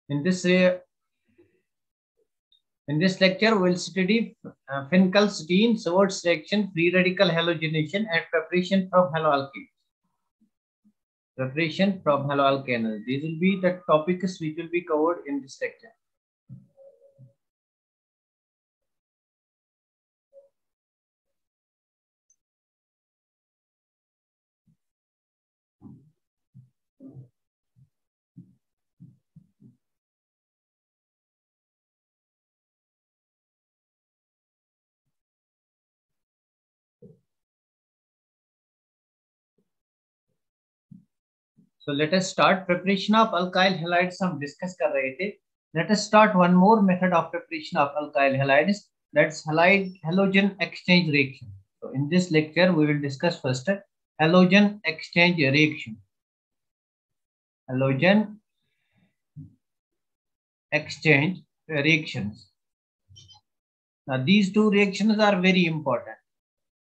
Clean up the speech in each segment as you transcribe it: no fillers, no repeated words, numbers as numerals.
In this lecture, we'll study Finkelstein, Schwartz reaction, free radical halogenation, and preparation from haloalkanes. Preparation from haloalkanes. These will be the topics which will be covered in this lecture. So let us start preparation of alkyl halides. हम discuss कर रहे थे. Let us start one more method of preparation of alkyl halides. That's halide halogen exchange reaction. So in this lecture, we will discuss first halogen exchange reaction. Halogen exchange reactions. Now these two reactions are very important.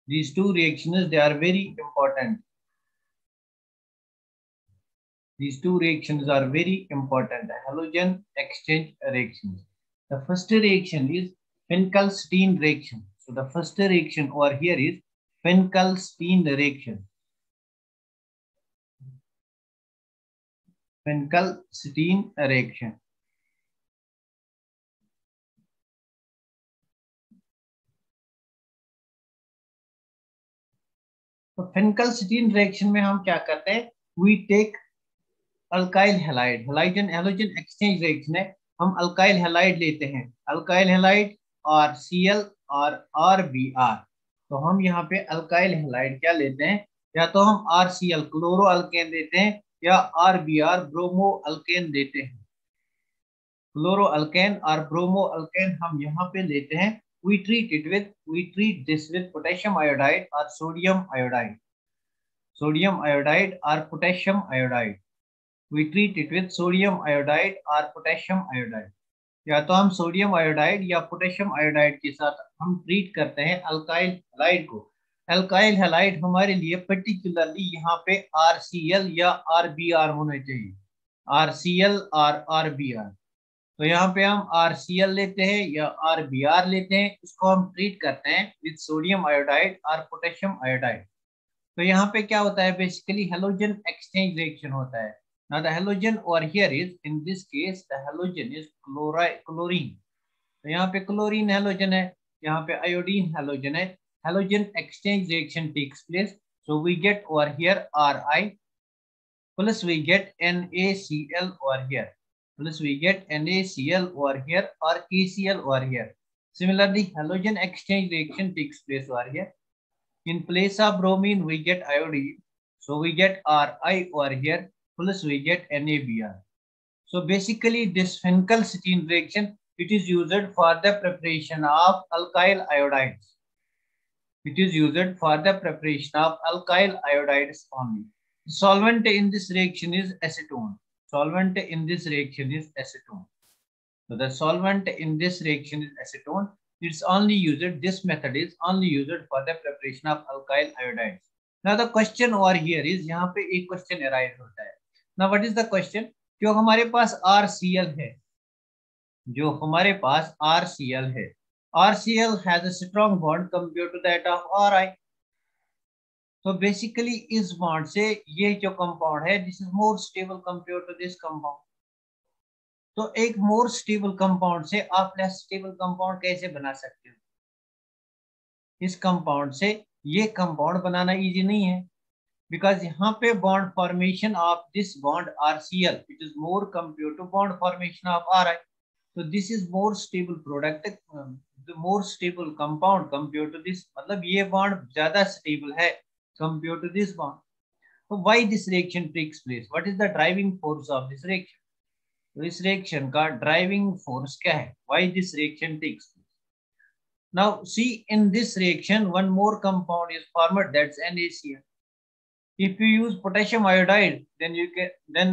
These two reactions, they are very important. These two reactions are very important. Halogen exchange reactions. The first reaction is Finkelstein reaction. So the first reaction over here is Finkelstein reaction. Finkelstein reaction. तो Finkelstein reaction में हम क्या करते हैं? We take alkyl halide. Halogen exchange reaction है. हम alkyl halide लेते हैं. अल्काइल हैलाइड और Cl और RBr. तो हम यहाँ पे अल्काइल हैलाइड क्या लेते हैं? या तो हम RCl क्लोरो अल्केन देते हैं या RBr ब्रोमो अल्केन देते हैं. क्लोरो अल्केन और ब्रोमो अल्केन हम यहाँ पे लेते हैं. We treat this with potassium iodide or sodium iodide. Sodium iodide or potassium iodide. We treat it with sodium iodide or potassium iodide. या तो हम सोडियम आयोडाइड या पोटेशियम आयोडाइड के साथ हम ट्रीट करते हैं अल्काइल हैलाइड को. अल्काइल हैलाइड हमारे लिए पर्टिकुलरली यहाँ पे RCl या RBr होने चाहिए. RCl और RBr. तो यहाँ पे हम RCl लेते हैं या RBr लेते हैं. इसको हम ट्रीट करते हैं विद सोडियम आयोडाइड और पोटेशियम आयोडाइड. तो यहाँ पे क्या होता है? बेसिकली हेलोजन एक्सचेंज रिएक्शन होता है. Now the halogen over here is, in this case, the halogen is chlorine. तो यहाँ पे क्लोरीन हेलोजन है, यहाँ पे आयोडीन हेलोजन है. Halogen exchange reaction takes place. So we get over here Ri plus we get NaCl over here. Plus we get NaCl over here or KCl over here. Similarly, halogen exchange reaction takes place over here. In place of bromine, we get iodine. So we get Ri over here. Plus we get NaBr. So basically this Finkelstein reaction, it is used for the preparation of alkyl iodides. It is used for the preparation of alkyl iodides only. The solvent in this reaction is acetone. Solvent in this reaction is acetone. So the solvent in this reaction is acetone. It's only used, this method is only used for the preparation of alkyl iodides. Now the question over here is, यहाँ पे एक question arise होता है. Now what is the question? जो हमारे पास RCl है, जो हमारे पास RCl है, RCl has a strong bond compared to that of Ri. तो बेसिकली इस बॉन्ड से ये जो कंपाउंड है, this is more stable compare to this compound. तो एक मोर स्टेबल कंपाउंड से आप लेस स्टेबल कंपाउंड कैसे बना सकते हो? इस कंपाउंड से ये कंपाउंड बनाना इजी नहीं है, because यहाँ पे bond formation of this bond RCl, which is more compared to bond formation of Ri. So this is more stable product, the more stable compound compared to this. मतलब ये bond ज़्यादा stable है compared to this bond. So why this reaction takes place? What is the driving force of this reaction? तो इस reaction का driving force क्या है? Why this reaction takes place? Now see, in this reaction one more compound is formed, that's NaCl. If you use potassium iodide, then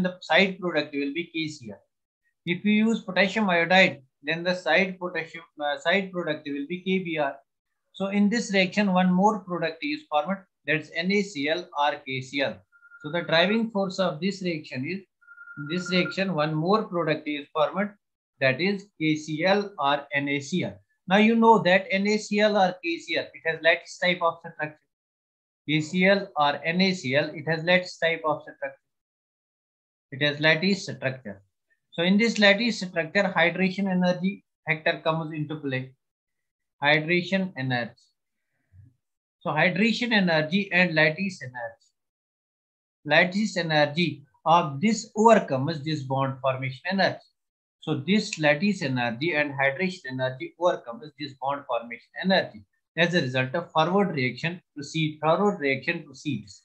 the side product will be KCl. If you use potassium iodide, then the side product will be KBr. So in this reaction, one more product is formed, that's NaCl or KCl. So the driving force of this reaction is this reaction one more product is formed, that is KCl or NaCl. Now you know that NaCl or KCl, it has lattice type of structure. KCl or NaCl, it has lattice type of structure. It has lattice structure. So in this lattice structure, hydration energy factor comes into play. Hydration energy. So hydration energy and lattice energy. Lattice energy of this overcomes this bond formation energy. So this lattice energy and hydration energy overcomes this bond formation energy. As a result of forward reaction proceeds.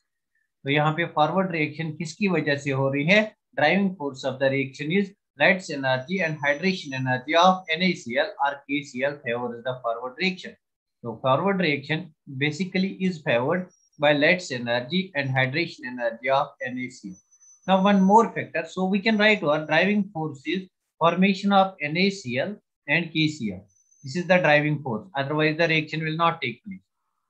तो यहाँ पे forward reaction किसकी वजह से हो रही है? Driving force of the reaction is lattice energy and hydration energy of NaCl or KCl favors the forward reaction. So forward reaction basically is favored by lattice energy and hydration energy of NaCl. Now one more factor, so we can write our driving force is formation of NaCl and KCl. This is the driving force, otherwise the reaction will not take place.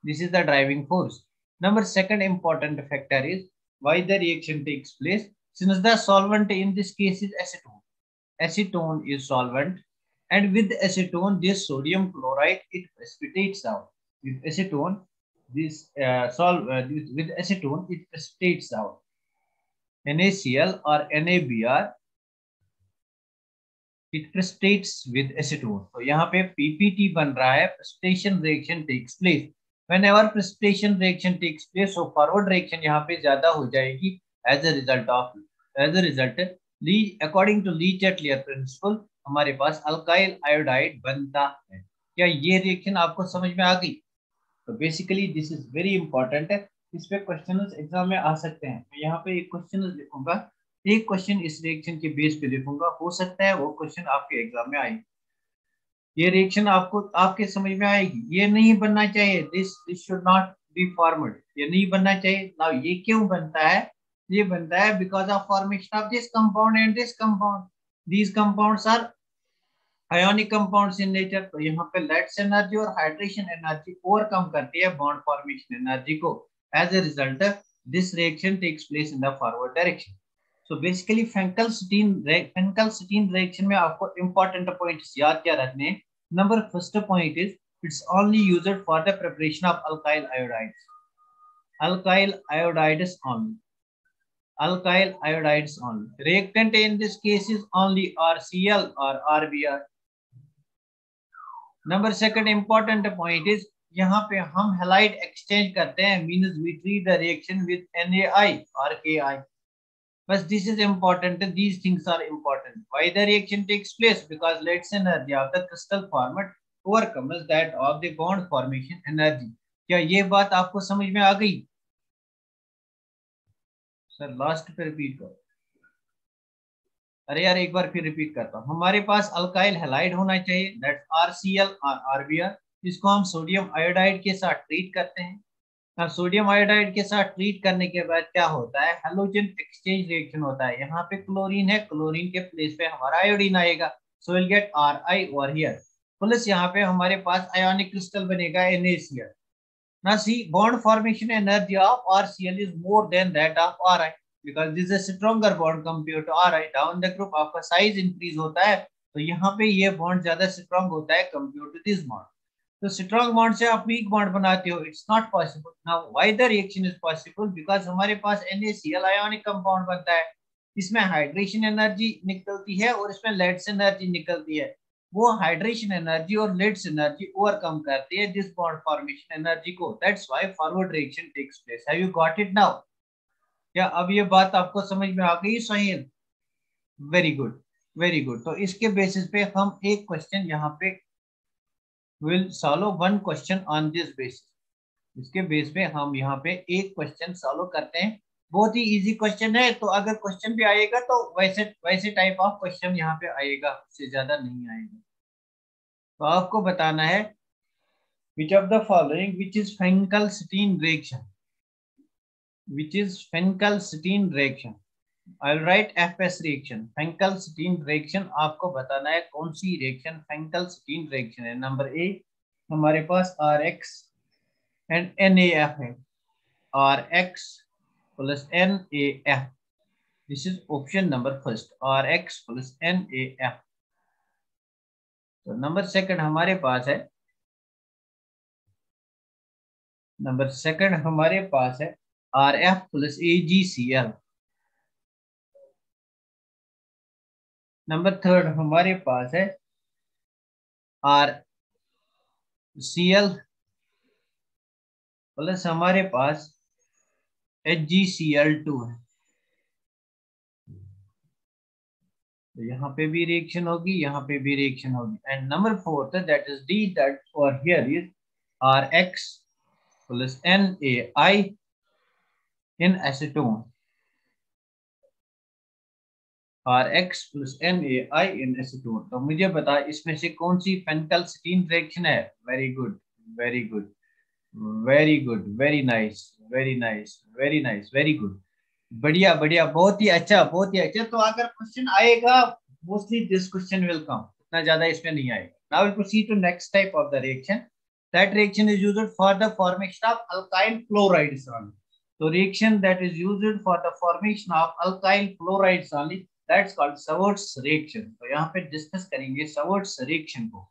This is the driving force. Number second important factor is why the reaction takes place. Since the solvent in this case is acetone. Acetone is solvent, and with acetone this sodium chloride it precipitates out. With acetone this with acetone it precipitates out. NaCl or NaBr it precipitates with acetone. तो यहाँ पे PPT बन रहा है, precipitation reaction takes place. Whenever precipitation reaction takes place, so forward reaction यहाँ पे ज्यादा हो जाएगी as a result according to Lee-Chatelier principle हमारे पास अल्काइल आयोडाइड बनता है. क्या ये रिएक्शन आपको समझ में आ गई? तो basically this is very important है, इस पे क्वेश्चंस एग्जाम में आ सकते हैं. मैं यहाँ पे एक क्वेश्चन लिखूंगा, एक क्वेश्चन इस रिएक्शन के बेस पे लिखूंगा, हो सकता है वो क्वेश्चन आपके एग्जाम में आए. ये रिएक्शन आपको आपके समझ में आएगी. ये नहीं बनना चाहिए, this should not be formed, ये नहीं बनना चाहिए. नाउ ये क्यों बनता है? ये बनता है because of formation of this compound and this compound. These compounds are ionic compounds in nature. तो यहाँ पे लैटिस एनर्जी और हाइड्रेशन एनर्जी ओवरकम करती है बॉन्ड फॉर्मेशन एनर्जी को. As a result this reaction takes place in the forward direction. So basically Finkelstein reaction में आपको important points याद क्या रखने हैं. Number first point is its only used for the preparation of alkyl iodides. Alkyl iodides only. Alkyl iodides only. Reactant in this case is only RCl or RBr. Number second important point is यहाँ पे हम halide exchange करते हैं, means we treat the reaction with NaI or Ki. But this is important. These things are important. Why the reaction takes place? Because lattice energy of the crystal format overcomes that of the bond formation energy. क्या ये बात आपको समझ में आ गई? Sir last पे repeat करो. अरे यार एक बार फिर रिपीट करता हूँ. हमारे पास अल्काइल हैलाइड होना चाहिए, दैट्स RCl और RBr. इसको हम सोडियम आयोडाइड के साथ ट्रीट करते हैं. अब सोडियम आयोडाइड के साथ ट्रीट करने के बाद क्या होता है? हैलोजन एक्सचेंज रिएक्शन होता है. यहाँ पे क्लोरीन है, क्लोरीन के प्लेस पे हमारा आयोडीन आएगा, so will get Ri over here. Plus यहाँ पे हमारे पास आयोनिक क्रिस्टल बनेगा NaCl. Now see, bond formation energy of RCl is more than that of Ri because this is a stronger bond compared to Ri. Down the group आपका size increase होता है, तो यहाँ पे ये bond ज्यादा strong होता है compared to this bond. तो strong bond से आप weak bond बनाते हो, it's not possible. Now why the reaction is possible? Because हमारे पास NaCl ionic compound बनता है, इसमें हाइड्रेशन एनर्जी निकलती है और इसमें lattice एनर्जी निकलती है. वो हाइड्रेशन एनर्जी और lattice एनर्जी ओवरकम करती है दिस बॉन्ड फॉर्मेशन एनर्जी को. That's why forward reaction takes place. Have you got it now? क्या अब ये बात आपको समझ में आ गई Sohail? Very good, very good. तो इसके बेसिस पे हम एक क्वेश्चन यहाँ पे will solve one question on this basis. इसके बेस पे हम यहाँ पे एक क्वेश्चन सॉल्व करते हैं. बहुत ही इजी क्वेश्चन है, तो अगर क्वेश्चन भी आएगा तो वैसे टाइप ऑफ क्वेश्चन यहाँ पे आएगा, उससे ज्यादा नहीं आएगा. तो आपको बताना है which of the following which is Finkelstein reaction, which is Finkelstein reaction. I'll write FS reaction. Finkelstein reaction आपको बताना है कौन सी रिएक्शन Finkelstein reaction है. नंबर ए हमारे पास RX and NaF है, RX plus NaF. This is option number first, RX plus NaF। तो number second हमारे पास है, नंबर सेकंड हमारे पास है RF plus AgCl। Number third हमारे पास है RCl प्लस हमारे पास HgCl2 है। तो यहाँ पे भी रिएक्शन होगी, यहाँ पे भी रिएक्शन होगी। And number fourth that is D, that और here is RX plus NaI in acetone. RX plus NaI in acetone. तो मुझे बता इसमें से कौन सी पेंटाल्सिटीन रिएक्शन है? Very good, very good, very good, very nice, very nice, very nice, very good. बढ़िया बढ़िया, बहुत ही अच्छा, बहुत ही अच्छा। तो अगर क्वेश्चन आएगा, mostly this question will come, इतना ज्यादा इसमें नहीं आएगा। Now will proceed to next type of the reaction. That reaction is used for the formation of alkyl chlorides only. तो reaction that is used for the formation of alkyl chlorides only, that's called Swarts reaction. तो यहाँ पे discuss करेंगे Swarts reaction को।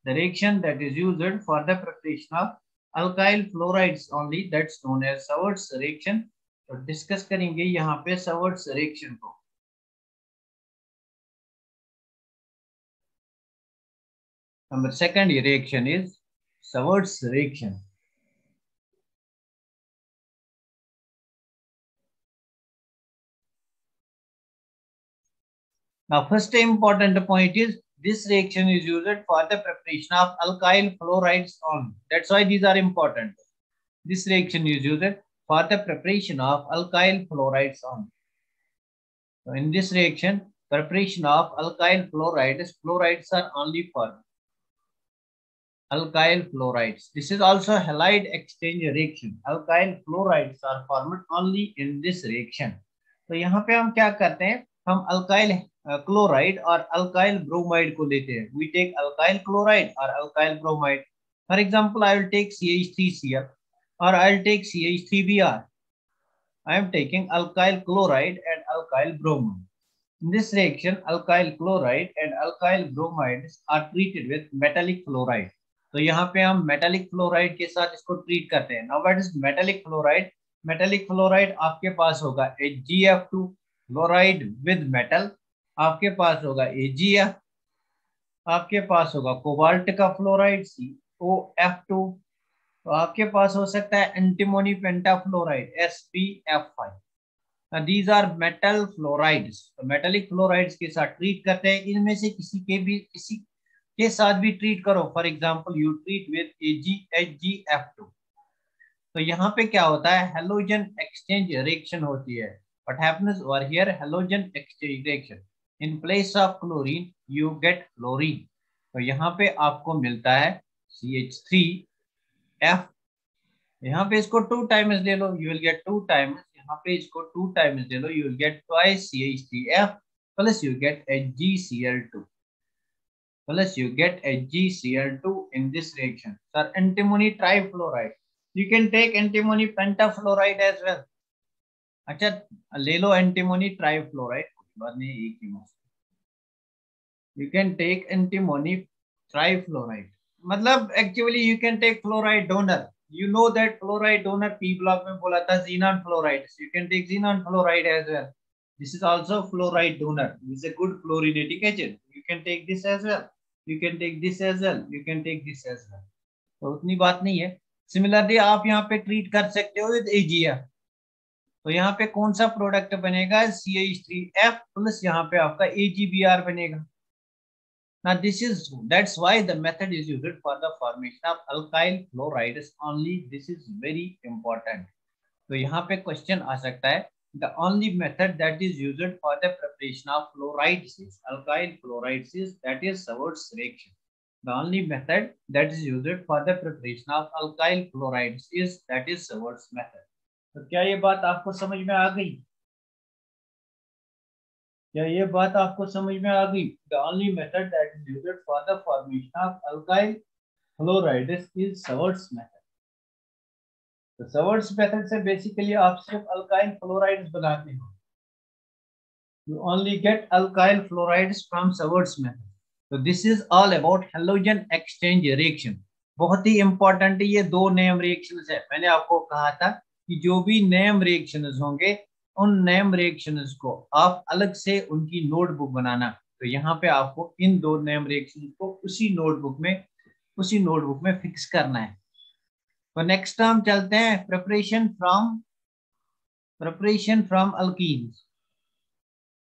The reaction that is used for the preparation of alkyl fluorides only, that's known as Sawart's reaction। तो discuss करेंगे यहाँ पे Sawart's reaction को। Number second reaction is Sawart's reaction। Now first important point is this reaction is used for the preparation of alkyl fluorides only, that's why these are important। This reaction is used for the preparation of alkyl fluorides only। So in this reaction, preparation of alkyl fluorides, fluorides are only formed. Alkyl fluorides. This is also halide exchange reaction। Alkyl fluorides are formed only in this reaction। तो यहाँ पे हम क्या करते हैं, हम alkyl chloride और alkyl bromide को लेते हैं। We take alkyl chloride or alkyl bromide। For example, I will take CH3Cl or I will take CH3Br। I am taking alkyl chloride and alkyl bromide। In this reaction, alkyl chloride and alkyl bromides are treated with metallic fluoride। तो यहाँ पे हम metallic fluoride के साथ इसको treat करते हैं। Now what is metallic fluoride? Metallic fluoride आपके पास होगा HgF2 fluoride with metal, आपके पास होगा AgF, आपके पास होगा कोबाल्ट का फ्लोराइड COF2, तो आपके पास हो सकता है antimony pentafluoride SbF5। These are metal fluorides. तो मेटेलिक फ्लोराइड्स के साथ ट्रीट करते हैं। इनमें से किसी के साथ भी ट्रीट करो। For example you treat with HgF2। तो यहाँ पे क्या होता है, हेलोजन एक्सचेंज रिएक्शन होती है। What happens over here, halogen exchange reaction. In place of chlorine you get fluorine. तो यहाँ पे आपको मिलता है CH3F। यहाँ पे इसको 2 टाइम्स ले लो, यू विल गेट 2 टाइम्स। यहाँ पे इसको 2 टाइम्स ले लो, you will get twice CH3F plus you get HgCl2 plus you get HgCl2 in this reaction। Sir, antimony trifluoride, you can take antimony pentafluoride as well। अच्छा ले लो antimony trifluoride, कोई बात नहीं, एक ही मस्त। You can take antimony trifluoride, मतलब actually you can take fluoride donor। You know that fluoride donor P block में बोला था xenon fluoride, so you can take xenon fluoride as well। This is also fluoride donor, this is a good fluoridating agent। You can take this as well, you can take this as well, you can take this as well। तो उतनी बात नहीं है। Similarly आप यहाँ पे treat कर सकते हो विद AgF। तो यहाँ पे कौन सा प्रोडक्ट बनेगा, CH3F प्लस यहाँ पे आपका AgBr बनेगा। Now that's why the method is used for the formation of alkyl fluorides only। This is very important। तो यहाँ पे क्वेश्चन आ सकता है, the only method that is used for the preparation of fluorides is alkyl fluorides is that is Sawart's reaction। The only method that is used for the preparation of alkyl fluorides is that is Sawart's method। तो क्या ये बात आपको समझ में आ गई? क्या ये बात आपको समझ में आ गई? The only method that is used for the formation of alkyl fluorides is Sawart's method। तो Sawart's method से बेसिकली आप सिर्फ alkyl fluorides बनाते हो। You only get alkyl fluorides from Savart's method. So this is all about halogen exchange reaction. बहुत ही important ये दो name reactions है. मैंने आपको कहा था कि जो भी नेम रिएक्शंस होंगे उन नेम रिएक्शंस को आप अलग से उनकी नोटबुक बनाना. तो यहाँ पे आपको इन दो नेम रिएक्शंस को उसी नोटबुक में फिक्स करना है. तो नेक्स्ट हम चलते हैं प्रिपरेशन फ्रॉम अल्कीन्स.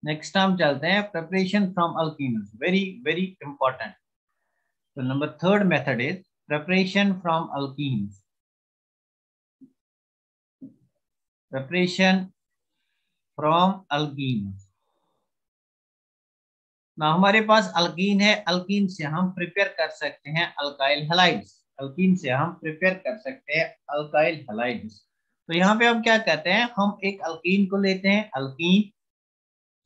नेक्स्ट हम चलते हैं preparation from alkenes. Very very important. तो number third method is preparation from alkenes. Preparation from alkenes. ना हमारे पास अल्कीन है. अल्कीन से हम प्रिपेयर कर सकते हैं अल्काइल हैलाइड्स. अल्कीन से हम प्रिपेयर कर सकते हैं अल्काइल हैलाइड्स. तो यहाँ पे हम क्या करते हैं, हम एक अल्कीन को लेते हैं. अल्कीन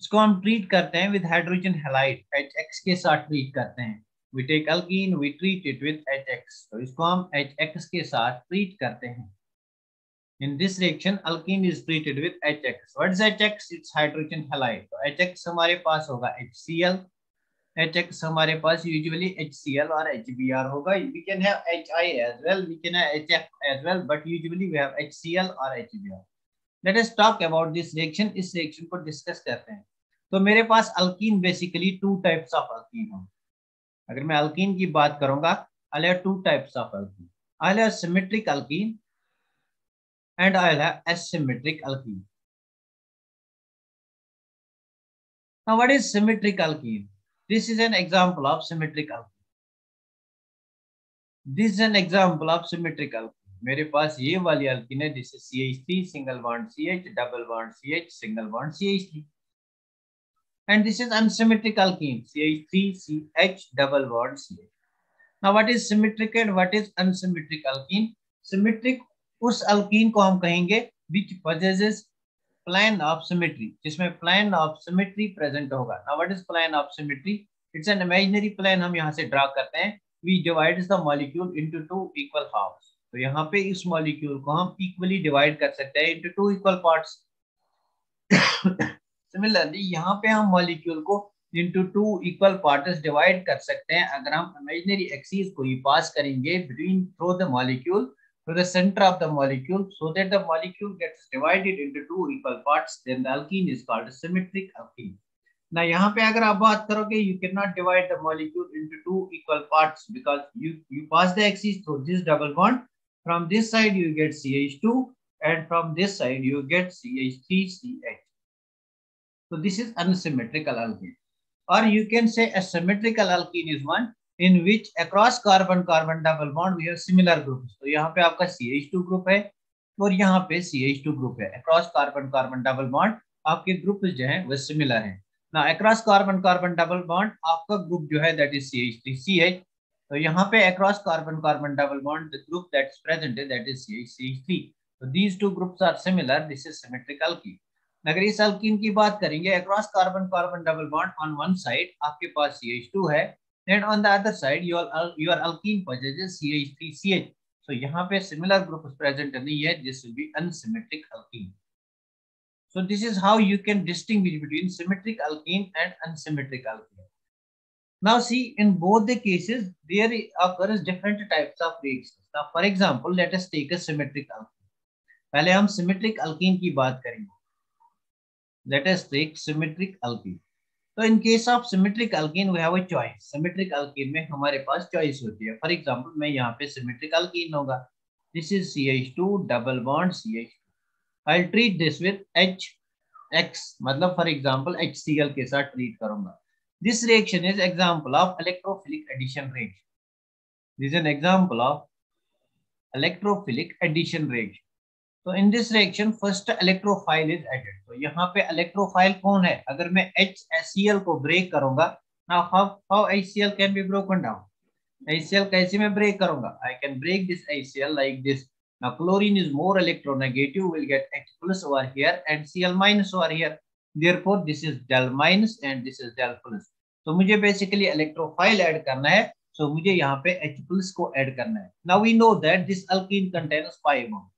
इसको हम ट्रीट करते हैं विद हाइड्रोजन हैलाइड. HX के साथ ट्रीट करते हैं. We take alkene, we treat it with HX. तो इसको हम HX के साथ ट्रीट करते हैं. In this reaction, alkene is treated with HX. What is HX? It's hydrogen halide. तो HX हमारे पास होगा HCl. HX हमारे पास usually HCl और HBr होगा. We can have HI as well. We can have HF as well. But usually we have HCl और HBr. Let us talk about this reaction. इस reaction को discuss करते हैं. तो मेरे पास alkene basically two types of alkene हो. अगर मैं alkene की बात करूंगा, I'll have two types of alkene. I'll have symmetric alkene and I'll have asymmetric alkene. Now, what is symmetric alkene? This is an example of symmetric alkene. This is an example of symmetric alkene. मेरे पास ये वाली alkene है. This is CH3 single bond CH, double bond CH, single bond CH3. And this is unsymmetric alkene. CH3 CH, double bond CH. Now, what is symmetric and what is unsymmetric alkene? Symmetric उस alkyne को हम कहेंगे which possesses plane of symmetry, जिसमें plane of symmetry present होगा. Now what is plane of symmetry? It's an imaginary plane. हम यहाँ से draw करते हैं. We divide the molecule into two equal halves. तो यहाँ पे इस molecule को हम equally divide कर सकते हैं into two equal parts. Similarly यहाँ पे हम molecule को into two equal parts divide कर सकते हैं अगर हम imaginary axis को ही pass करेंगे through the molecule to the center of the molecule, so that the molecule gets divided into two equal parts. Then the alkene is called a symmetric alkene. Now यहाँ पे अगर आप बात करोगे, you cannot divide the molecule into two equal parts because you pass the axis through this double bond. From this side you get CH2 and from this side you get CH3CH. So this is unsymmetrical alkene. Or you can say a symmetrical alkene is one in which across carbon-carbon double bond we have similar groups. तो यहाँ पे आपका CH2 group है और यहाँ पे CH2 group है. Across carbon-carbon double bond आपके ग्रुप जो है वो सिमिलर है. Now across carbon-carbon double bond आपका ग्रुप जो है that is CH3CH. तो यहाँ पे across carbon-carbon double bond the group that's present that is CH3. So these two groups are similar. This is symmetric alkene. अगर इस alkyne की बात करेंगे, across carbon-carbon double bond on one side आपके पास CH2 है. And on the other side, your alkene possesses CH3CH. So यहाँ पे similar group present नहीं है. This will be unsymmetric alkene. So this is how you can distinguish between symmetric alkene and unsymmetric alkene. Now see, in both the cases, there occurs different types of reactions. Now for example, let us take a symmetric alkene. पहले हम symmetric alkene की बात करेंगे. Let us take symmetric alkene. तो in case of symmetric alkene we have a choice. Symmetric alkene में हमारे पास choice होती है. फॉर एग्जांपल मैं यहाँ पे सिमेट्रिक अल्कीन होगा. This is CH2 double bond CH2. I will treat this with HX, मतलब फॉर एग्जांपल HCl के साथ ट्रीट करूंगा. This reaction is example of electrophilic addition reaction. This is an example of electrophilic addition reaction. तो in this reaction first electrophile is added. तो यहाँ पे electrophile कौन है? अगर मैं HCl को ब्रेक करूंगा, now how HCl can be broken down. HCl कैसे मैं ब्रेक करूंगा? I can break this HCl like this. Now chlorine is more electronegative, will get H plus over here and Cl minus over here. Therefore this is del minus and this is del plus. तो मुझे basically electrophile add करना है. सो मुझे यहाँ पे H plus को add करना है. Now we know that this alkene contains pi bond.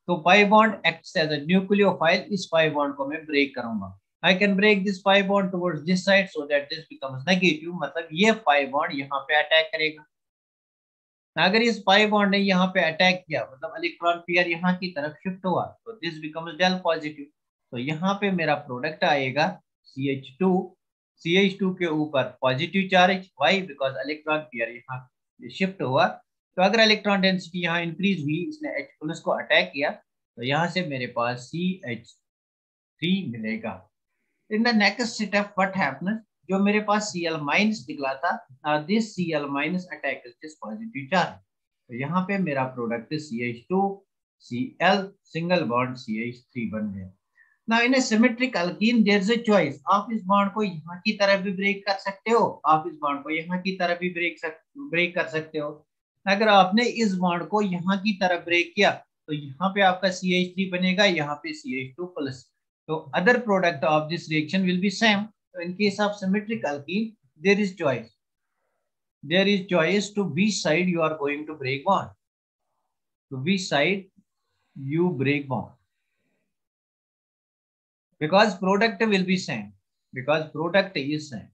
तो pi bond acts as a nucleophile. इस पाई बॉन्ड को मैं ब्रेक करूंगा. I can break this pi bond towards this side so that this becomes negative, मतलब ये pi bond यहाँ पे attack करेगा। अगर इस pi bond ने यहाँ पे अटैक किया मतलब इलेक्ट्रॉन पेयर यहाँ की तरफ शिफ्ट हुआ तो दिस बिकम्स डेल पॉजिटिव। तो यहाँ पे मेरा प्रोडक्ट आएगा CH2, CH2 के ऊपर positive charge, why because electron pair यहाँ शिफ्ट हुआ। तो अगर इलेक्ट्रॉन डेंसिटी यहाँ इंक्रीज हुई, इसने H प्लस को अटैक किया, तो यहाँ से मेरे पास CH3 मिलेगा। इन the next step what happens, जो मेरे पास Cl माइनस निकला था, this Cl minus attack this positive charge. तो यहाँ पे मेरा product CH2 Cl single bond CH3 बन गया। Now in a symmetric alkene there is a choice, आप इस बॉन्ड को यहाँ की तरफ भी ब्रेक कर सकते हो, आप इस बॉन्ड को यहाँ की तरफ भी ब्रेक कर सकते हो। अगर आपने इस बॉन्ड को यहाँ की तरफ ब्रेक किया तो यहाँ पे आपका CH3 बनेगा, यहाँ पे CH2 plus. So other product of this reaction will be same. So in case of symmetric alkene, there is choice. There is choice to which side you are going to break bond. To which side you break bond. Because product will be same. Because product is same.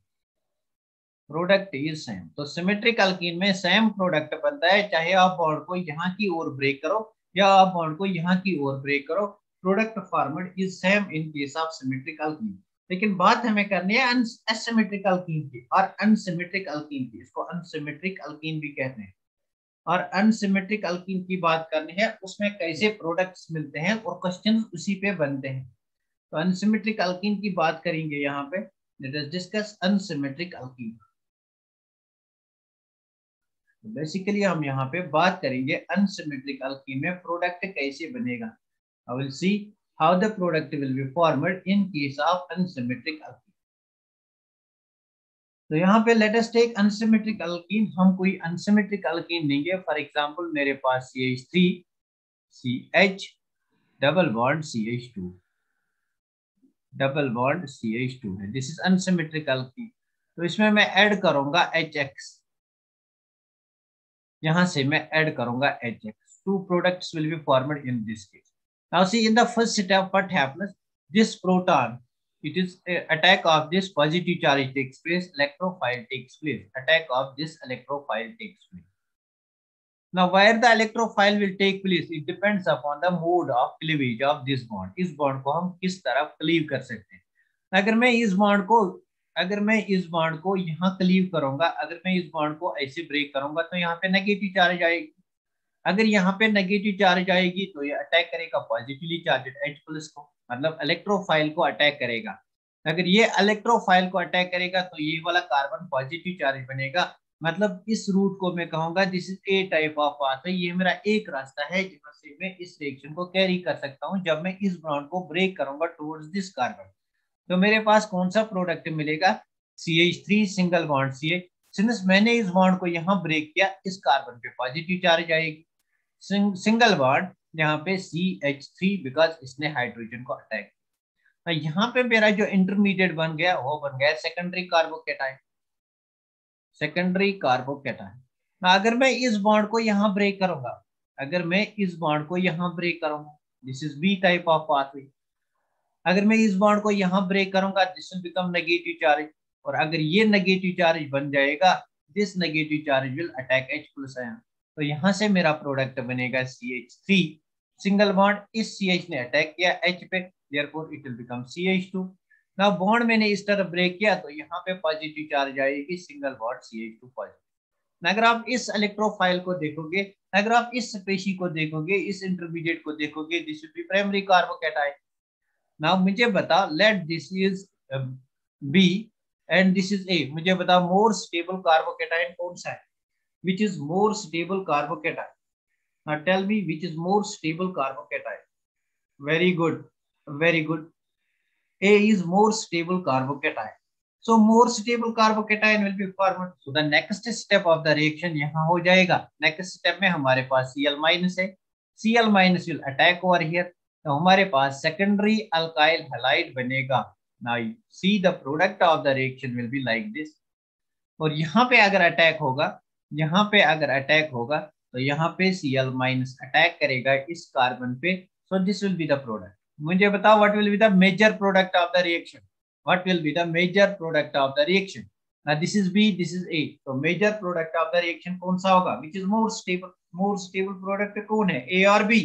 Product is same. तो symmetric alkene में same product बनता है, चाहे आप bond को यहाँ की ओर break करो या आप बॉन्ड को यहाँ की ओर ब्रेक करो, product format is same in case of symmetric alkyne. लेकिन बात हमें करनी है एसिमेट्रिक अल्कीन की और अनसिमेट्रिक अल्कीन की। इसको अनसिमेट्रिक अल्कीन भी कहते हैं। और अनसिमेट्रिक अल्कीन की बात करनी है, उसमें कैसे प्रोडक्ट्स मिलते हैं और क्वेश्चंस उसी पे बनते हैं। तो अनसिमेट्रिक अल्कीन की बात करेंगे यहाँ पे। Let us discuss unsymmetric alkyne. Basically हम यहाँ पे बात करेंगे अनसिमेट्रिक अल्कीन में प्रोडक्ट कैसे बनेगा। I will see how the product will be formed in case of unsymmetric alkene. तो यहाँ पे let us take unsymmetric alkene। हम कोई unsymmetric alkene लेंगे। फॉर एग्जाम्पल मेरे पास CH3 CH double bond CH2 double bond CH2 है। This is unsymmetric alkene। तो इसमें मैं ऐड करूंगा HX, यहाँ से मैं ऐड करूंगा HX। Two products will be formed in this case. Now see in the first step what happens, this proton, it is attack of this positive charge takes place, electrophile takes place, attack of this electrophile takes place. Now where the electrophile will take place, it depends upon the mode of cleavage of this bond. इस bond को हम किस तरफ cleave कर सकते हैं। अगर मैं इस बॉन्ड को यहाँ क्लीव करूंगा, अगर मैं इस बॉन्ड को ऐसे ब्रेक करूंगा तो यहाँ पे नेगेटिव चार्ज आएगी। अगर यहाँ पे नेगेटिव चार्ज आएगी तो ये अटैक करेगा पॉजिटिवली चार्ज H प्लस को, मतलब इलेक्ट्रोफाइल को अटैक करेगा। अगर ये इलेक्ट्रोफाइल को अटैक करेगा तो ये वाला कार्बन पॉजिटिव चार्ज बनेगा। मतलब इस रूट को मैं कहूंगा this is A type of path. ये मेरा एक रास्ता है जहां से मैं इस रिएक्शन को कैरी कर सकता हूँ जब मैं इस बॉन्ड को ब्रेक करूंगा टुवर्ड्स दिस कार्बन। तो मेरे पास कौन सा प्रोडक्ट मिलेगा, CH3 single bond CH। Since मैंने इस बॉन्ड को यहाँ ब्रेक किया, इस कार्बन पे पॉजिटिव चार्ज आएगी, सिंगल बॉन्ड यहाँ पे CH3 बिकॉज इसने हाइड्रोजन को अटैक किया। यहाँ पे मेरा जो इंटरमीडिएट बन गया वो बन गया सेकेंडरी कार्बोकेटाइन। Secondary carbocation. अगर मैं इस बॉन्ड को यहाँ ब्रेक करूंगा, अगर मैं इस बॉन्ड को यहाँ ब्रेक करूंगा, this is B type of pathway. अगर मैं इस बॉन्ड को यहाँ ब्रेक करूंगा, this will become negative charge. और अगर ये नेगेटिव चार्ज बन जाएगा, this negative charge will attack H plus ion. तो यहाँ से मेरा प्रोडक्ट बनेगा CH3 सिंगल बॉन्ड, इस CH ने अटैक किया H पे, therefore it will become CH2। ना बॉन्ड मैंने इस तरफ ब्रेक किया तो यहाँ पे पॉजिटिव चार्ज आएगी, सिंगल बॉन्ड CH2 पॉजिटिव। अगर आप इस इलेक्ट्रोफाइल को देखोगे, अगर आप इस स्पेशी को देखोगे, इस इंटरमीडिएट को देखोगे, this will be primary carbocation. Now मुझे बता, late this is B and this is A, मुझे बता मोर स्टेबल कार्बोकेटाइन कौन सा है, which is more stable carbocation? Now tell me which is more stable carbocation? Very good, very good. A is more stable carbocation. So more stable carbocation will be formed. So the next step of the reaction यहाँ हो जाएगा। Next step में हमारे पास Cl minus है, Cl minus will attack over here. तो हमारे पास secondary alkyl halide बनेगा। Now see the product of the reaction will be like this. और यहाँ पे अगर अटैक होगा, यहाँ पे अगर अटैक होगा तो यहाँ पे Cl माइनस अटैक करेगा इस कार्बन पे। So this will be the product. मुझे बताओ what will be the major product of the reaction. what will be the major product of the reaction? Now this is B, this is A. So major product of the reaction कौन सा होगा? Which is more stable? More stable product कौन है? A or B?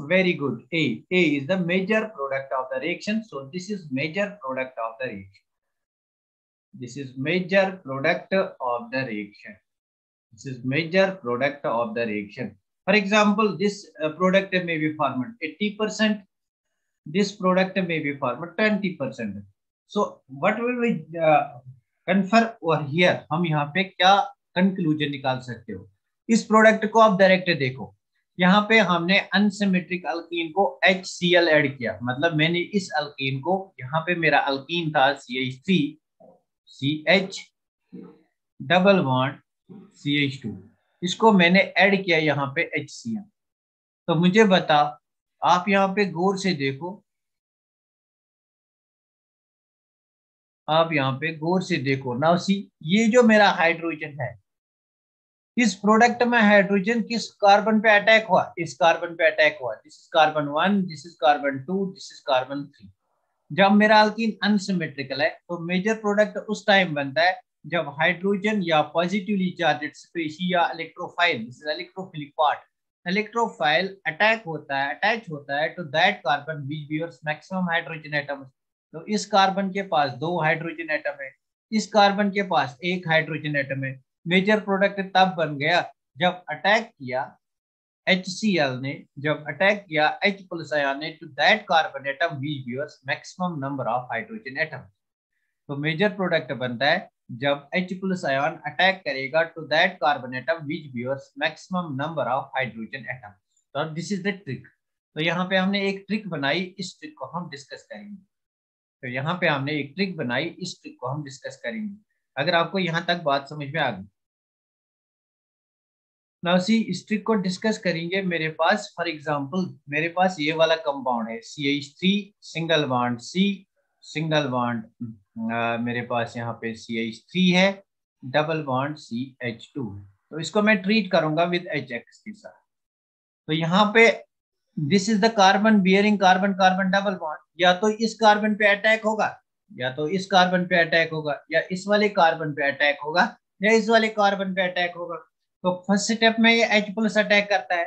Very good. A. A is the major product of the reaction. So this is major product of the reaction. This is major product of the reaction. This is major product of the reaction. For example, this product may be formed 80%. This product may be formed 20%. So what will we confer over here? हम यहाँ पे क्या conclusion निकाल सकते हो? इस product को आप डायरेक्ट देखो, यहाँ पे हमने अनसिमेट्रिक अल्कीन को HCl ऐड किया, मतलब मैंने इस अल्कीन को, यहाँ पे मेरा अल्कीन था CH3 CH double bond CH2, इसको मैंने ऐड किया यहाँ पे HCl। तो मुझे बता, आप यहाँ पे गौर से देखो, आप यहाँ पे गौर से देखो। नाउ सी, ये जो मेरा हाइड्रोजन है, इस प्रोडक्ट में हाइड्रोजन किस कार्बन पे अटैक हुआ? इस कार्बन पे अटैक हुआ। This is carbon 1, this is carbon 2, this is carbon 3। जब मेरा अल्कीन अनसिमेट्रिकल है तो मेजर प्रोडक्ट उस टाइम बनता है जब हाइड्रोजन या पॉजिटिवली चार्ज्ड स्पीशीज या electrophile, this is electrophilic part, electrophile attack होता है, अटैच होता है to that carbon which bears maximum hydrogen atoms. तो इस कार्बन के पास 2 हाइड्रोजन एटम है, इस कार्बन के पास 1 हाइड्रोजन एटम है। मेजर प्रोडक्ट तब बन गया जब अटैक किया HCl ने, जब अटैक किया H प्लस आयन ने to that carbon atom which bears maximum number of hydrogen atom. तो मेजर प्रोडक्ट बनता है जब H प्लस आयन अटैक करेगा to that carbon atom which bears maximum number of hydrogen atom. तो this is the trick. तो यहाँ पे हमने एक ट्रिक बनाई, इस ट्रिक को हम डिस्कस करेंगे। तो यहाँ पे हमने एक ट्रिक बनाई, इस ट्रिक को हम डिस्कस करेंगे। अगर आपको यहाँ तक बात समझ में आ गई, नाउ सी, इस ट्रिक को डिस्कस करेंगे। मेरे पास फॉर एग्जांपल, मेरे पास ये वाला कंपाउंड है CH3 single bond C single bond, मेरे पास यहाँ पे CH3 है, डबल बॉन्ड CH2। तो इसको मैं ट्रीट करूंगा विद HX के साथ। तो यहाँ पे this is the carbon bearing carbon carbon double bond, या तो इस कार्बन पे अटैक होगा, या तो इस कार्बन पे अटैक होगा, या इस वाले कार्बन पे अटैक होगा, या इस वाले कार्बन पे अटैक होगा। तो फर्स्ट स्टेप में ये H प्लस अटैक करता है।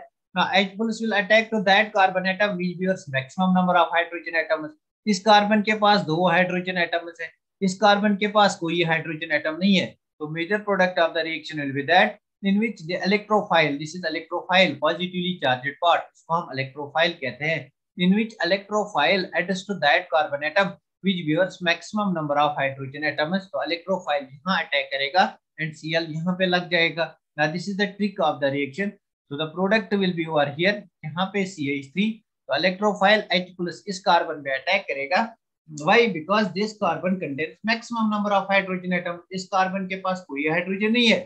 H plus will attack to that carbon atom which bears maximum number of hydrogen atoms. इस कार्बन के पास 2 हाइड्रोजन एटम्स है, इस कार्बन के पास कोई हाइड्रोजन एटम नहीं है। तो major product of the reaction will be that in which the electrophile, this is electrophile positively charged part, इसको हम electrophile कहते हैं, in which electrophile adds to that carbon atom which bears maximum number of hydrogen atoms। तो electrophile यहाँ attack करेगा and Cl यहाँ पे लग जाएगा। Now this is the trick of the reaction। So the product will be over here, यहाँ पे CH3, तो electrophile H plus इस कार्बन पे अटैक करेगा। Why? Because this carbon contains maximum number of hydrogen atom। इस carbon के पास कोई hydrogen नहीं है,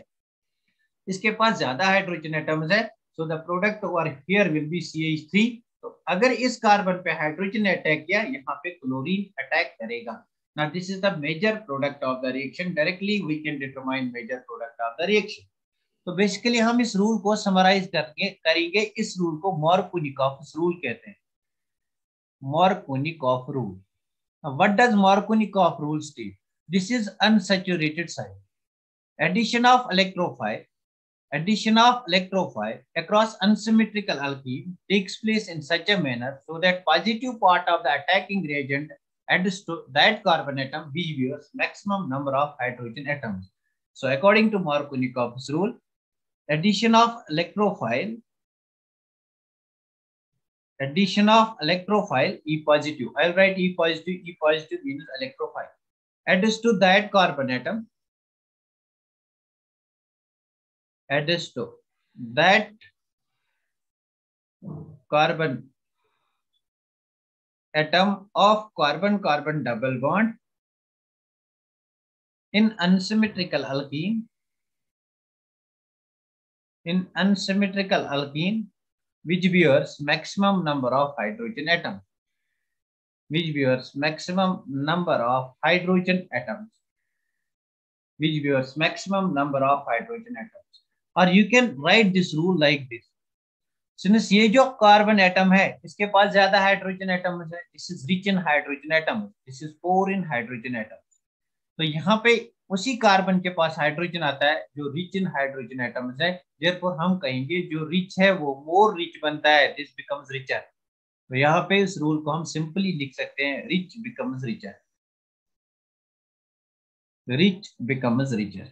इसके पास ज्यादा हाइड्रोजन एटम्स है। So the product over here will be CH3। तो अगर इस कार्बन पे हाइड्रोजन अटैक किया, यहाँ पे क्लोरीन अटैक करेगा। Now this is the major product of the reaction. Directly we can determine major product of the reaction. तो basically हम इस रूल को समराइज करेंगे। इस रूल को मार्कोनिकॉफ रूल कहते हैं, Markovnikov rule. What does Markovnikov rule state? This is unsaturated side, addition of electrophile across unsymmetrical alkene takes place in such a manner so that positive part of the attacking reagent adds to that carbon atom which bears maximum number of hydrogen atoms. So according to Markovnikov's rule, addition of electrophile E positive, I'll write E positive means electrophile, adds to that carbon atom, adds to that carbon atom of carbon carbon double bond in unsymmetrical alkene, which bears maximum number of hydrogen atoms, which bears maximum number of hydrogen atoms, which bears maximum number of hydrogen atoms. Or you can write this rule like this. Since ये जो carbon atom है इसके पास ज्यादा hydrogen atom है, this is rich in hydrogen atom, this is poor in hydrogen atom. तो यहाँ पे उसी कार्बन के पास हाइड्रोजन आता है जो रिच इन हाइड्रोजन एटम्स है, देयरफॉर हम कहेंगे जो रिच है वो मोर रिच बनता है, दिस बिकम्स रिचर। तो यहाँ पे इस रूल को हम सिंपली लिख सकते हैं, rich becomes richer, rich becomes richer.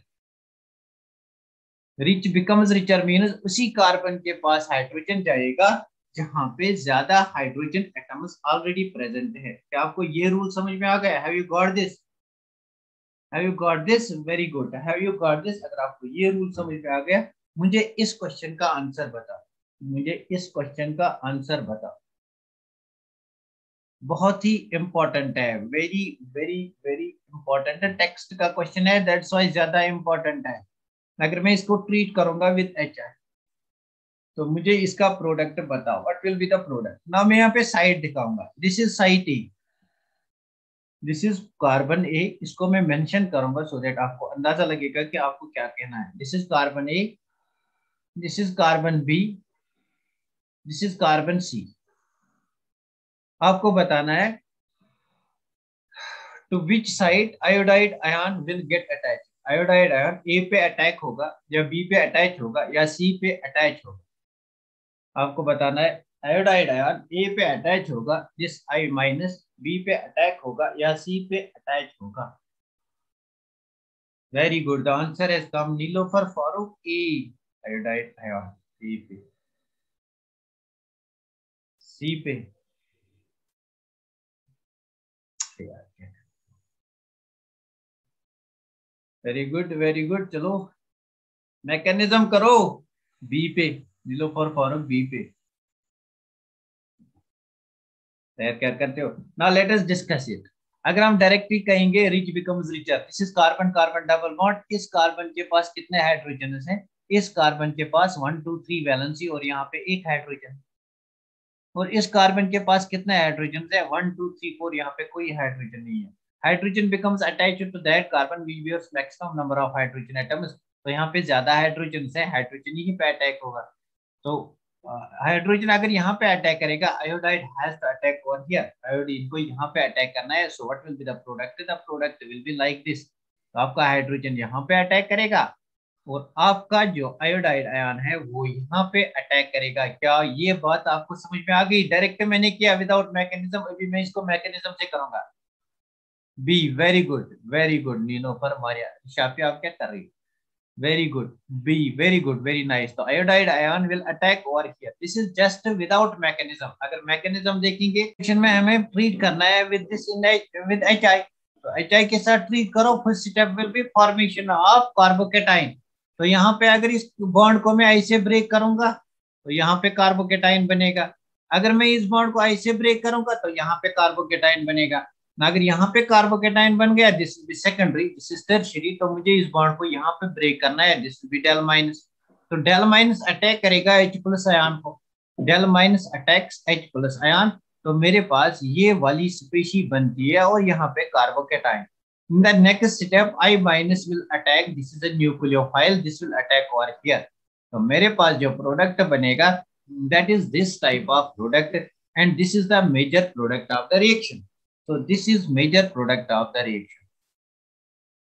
Rich becomes richer means उसी कार्बन के पास हाइड्रोजन जाएगा जहां पे ज्यादा हाइड्रोजन एटम्स ऑलरेडी प्रेजेंट है। क्या आपको ये रूल समझ में आ गया? Have you got this? Have you got this? Very good, have you got this? अगर आपको ये रूल समझ में आ गया, मुझे इस क्वेश्चन का आंसर बताओ, मुझे इस क्वेश्चन का आंसर बताओ। बहुत ही इंपॉर्टेंट है, वेरी वेरी वेरी इंपॉर्टेंट है, टेक्स्ट का क्वेश्चन है, दैट्स वाई ज्यादा इंपॉर्टेंट है। अगर मैं इसको ट्रीट करूंगा विद एच आई, तो मुझे इसका प्रोडक्ट बताओ, what will be the product. ना मैं यहाँ पे साइड दिखाऊंगा, this is site A, this is carbon A, इसको मैं मेंशन करूंगा सो दैट आपको अंदाजा लगेगा कि आपको क्या कहना है। This is carbon A, this is carbon B, this is carbon C. आपको बताना है to which side iodide ion will get attach. Iodide ion A पे अटैक होगा या बी पे अटैच होगा या सी पे अटैच होगा। आपको बताना है आयोडाइड आयन ए पे अटैच होगा, जिस आई माइनस, बी पे अटैक होगा या सी पे अटैच होगा। Very good, the answer has come, Nilofar Farooq A, iodide ion A पे, सी पे। वेरी गुड वेरी गुड, चलो मैकेनिज्म करो, बी पे, नीलोफर फारूक बी पे। तैयार क्या करते हो ना, लेट अस डिस्कस इट। अगर हम डायरेक्टली कहेंगे rich becomes richer, this is carbon carbon double bond, इस कार्बन के पास कितने हाइड्रोजन है? इस कार्बन के पास 1 2 3 वैलेंसी और यहाँ पे एक हाइड्रोजन। और इस कार्बन के पास कितने हाइड्रोजन है? 1 2 3 4, यहाँ पे कोई हाइड्रोजन नहीं है। Hydrogen becomes attached to that carbon which bears maximum number of hydrogen atoms. तो यहाँ पे ज्यादा हाइड्रोजन है, हाइड्रोजन ही पे अटैक होगा। तो हाइड्रोजन अगर यहाँ पे अटैक करेगा, iodide has to attack over here, iodine को यहाँ पे अटैक करना है। So what will be the product? The product will be like this. तो आपका हाइड्रोजन यहाँ पे अटैक करेगा और आपका जो आयोडाइड आयन है वो यहाँ पे अटैक करेगा। क्या ये बात आपको समझ में आ गई? डायरेक्ट मैंने किया विदाउट मैकेनिज्म, अभी मैं इसको मैकेनिज्म से करूंगा। B, very good Nilofar Maria Shafi, आप क्या कर रही हो? Very good, B, very good, very nice. तो iodide ion will attack over here, this is just without mechanism. अगर मैकेनिज्म देखेंगे क्वेश्चन में हमें ट्रीट करना है with this with H I, तो एच आई के साथ ट्रीट करो। First step will be formation of carbocation. तो यहाँ पे अगर इस बॉन्ड को मैं ऐसे ब्रेक करूंगा तो यहाँ पे कार्बोकेटाइन बनेगा। अगर मैं इस बॉन्ड को ऐसे ब्रेक करूंगा तो यहाँ पे कार्बोकेटाइन बनेगा। अगर यहाँ पे कार्बोकेटाइन बन गया, this will B secondary, this is tertiary. तो मुझे इस बॉन्ड को यहाँ पे ब्रेक करना है, this will be del minus. तो डेल माइनस अटैक करेगा H प्लस आयन को, del minus attacks H plus ion. तो मेरे पास ये वाली स्पीशी बनती है और यहाँ पे carbocation. In the next step, I minus will attack. This is a nucleophile. This will attack over here. तो मेरे पास जो प्रोडक्ट बनेगा, that is this type of product, and this is the major product of the reaction. So this is major product of the reaction.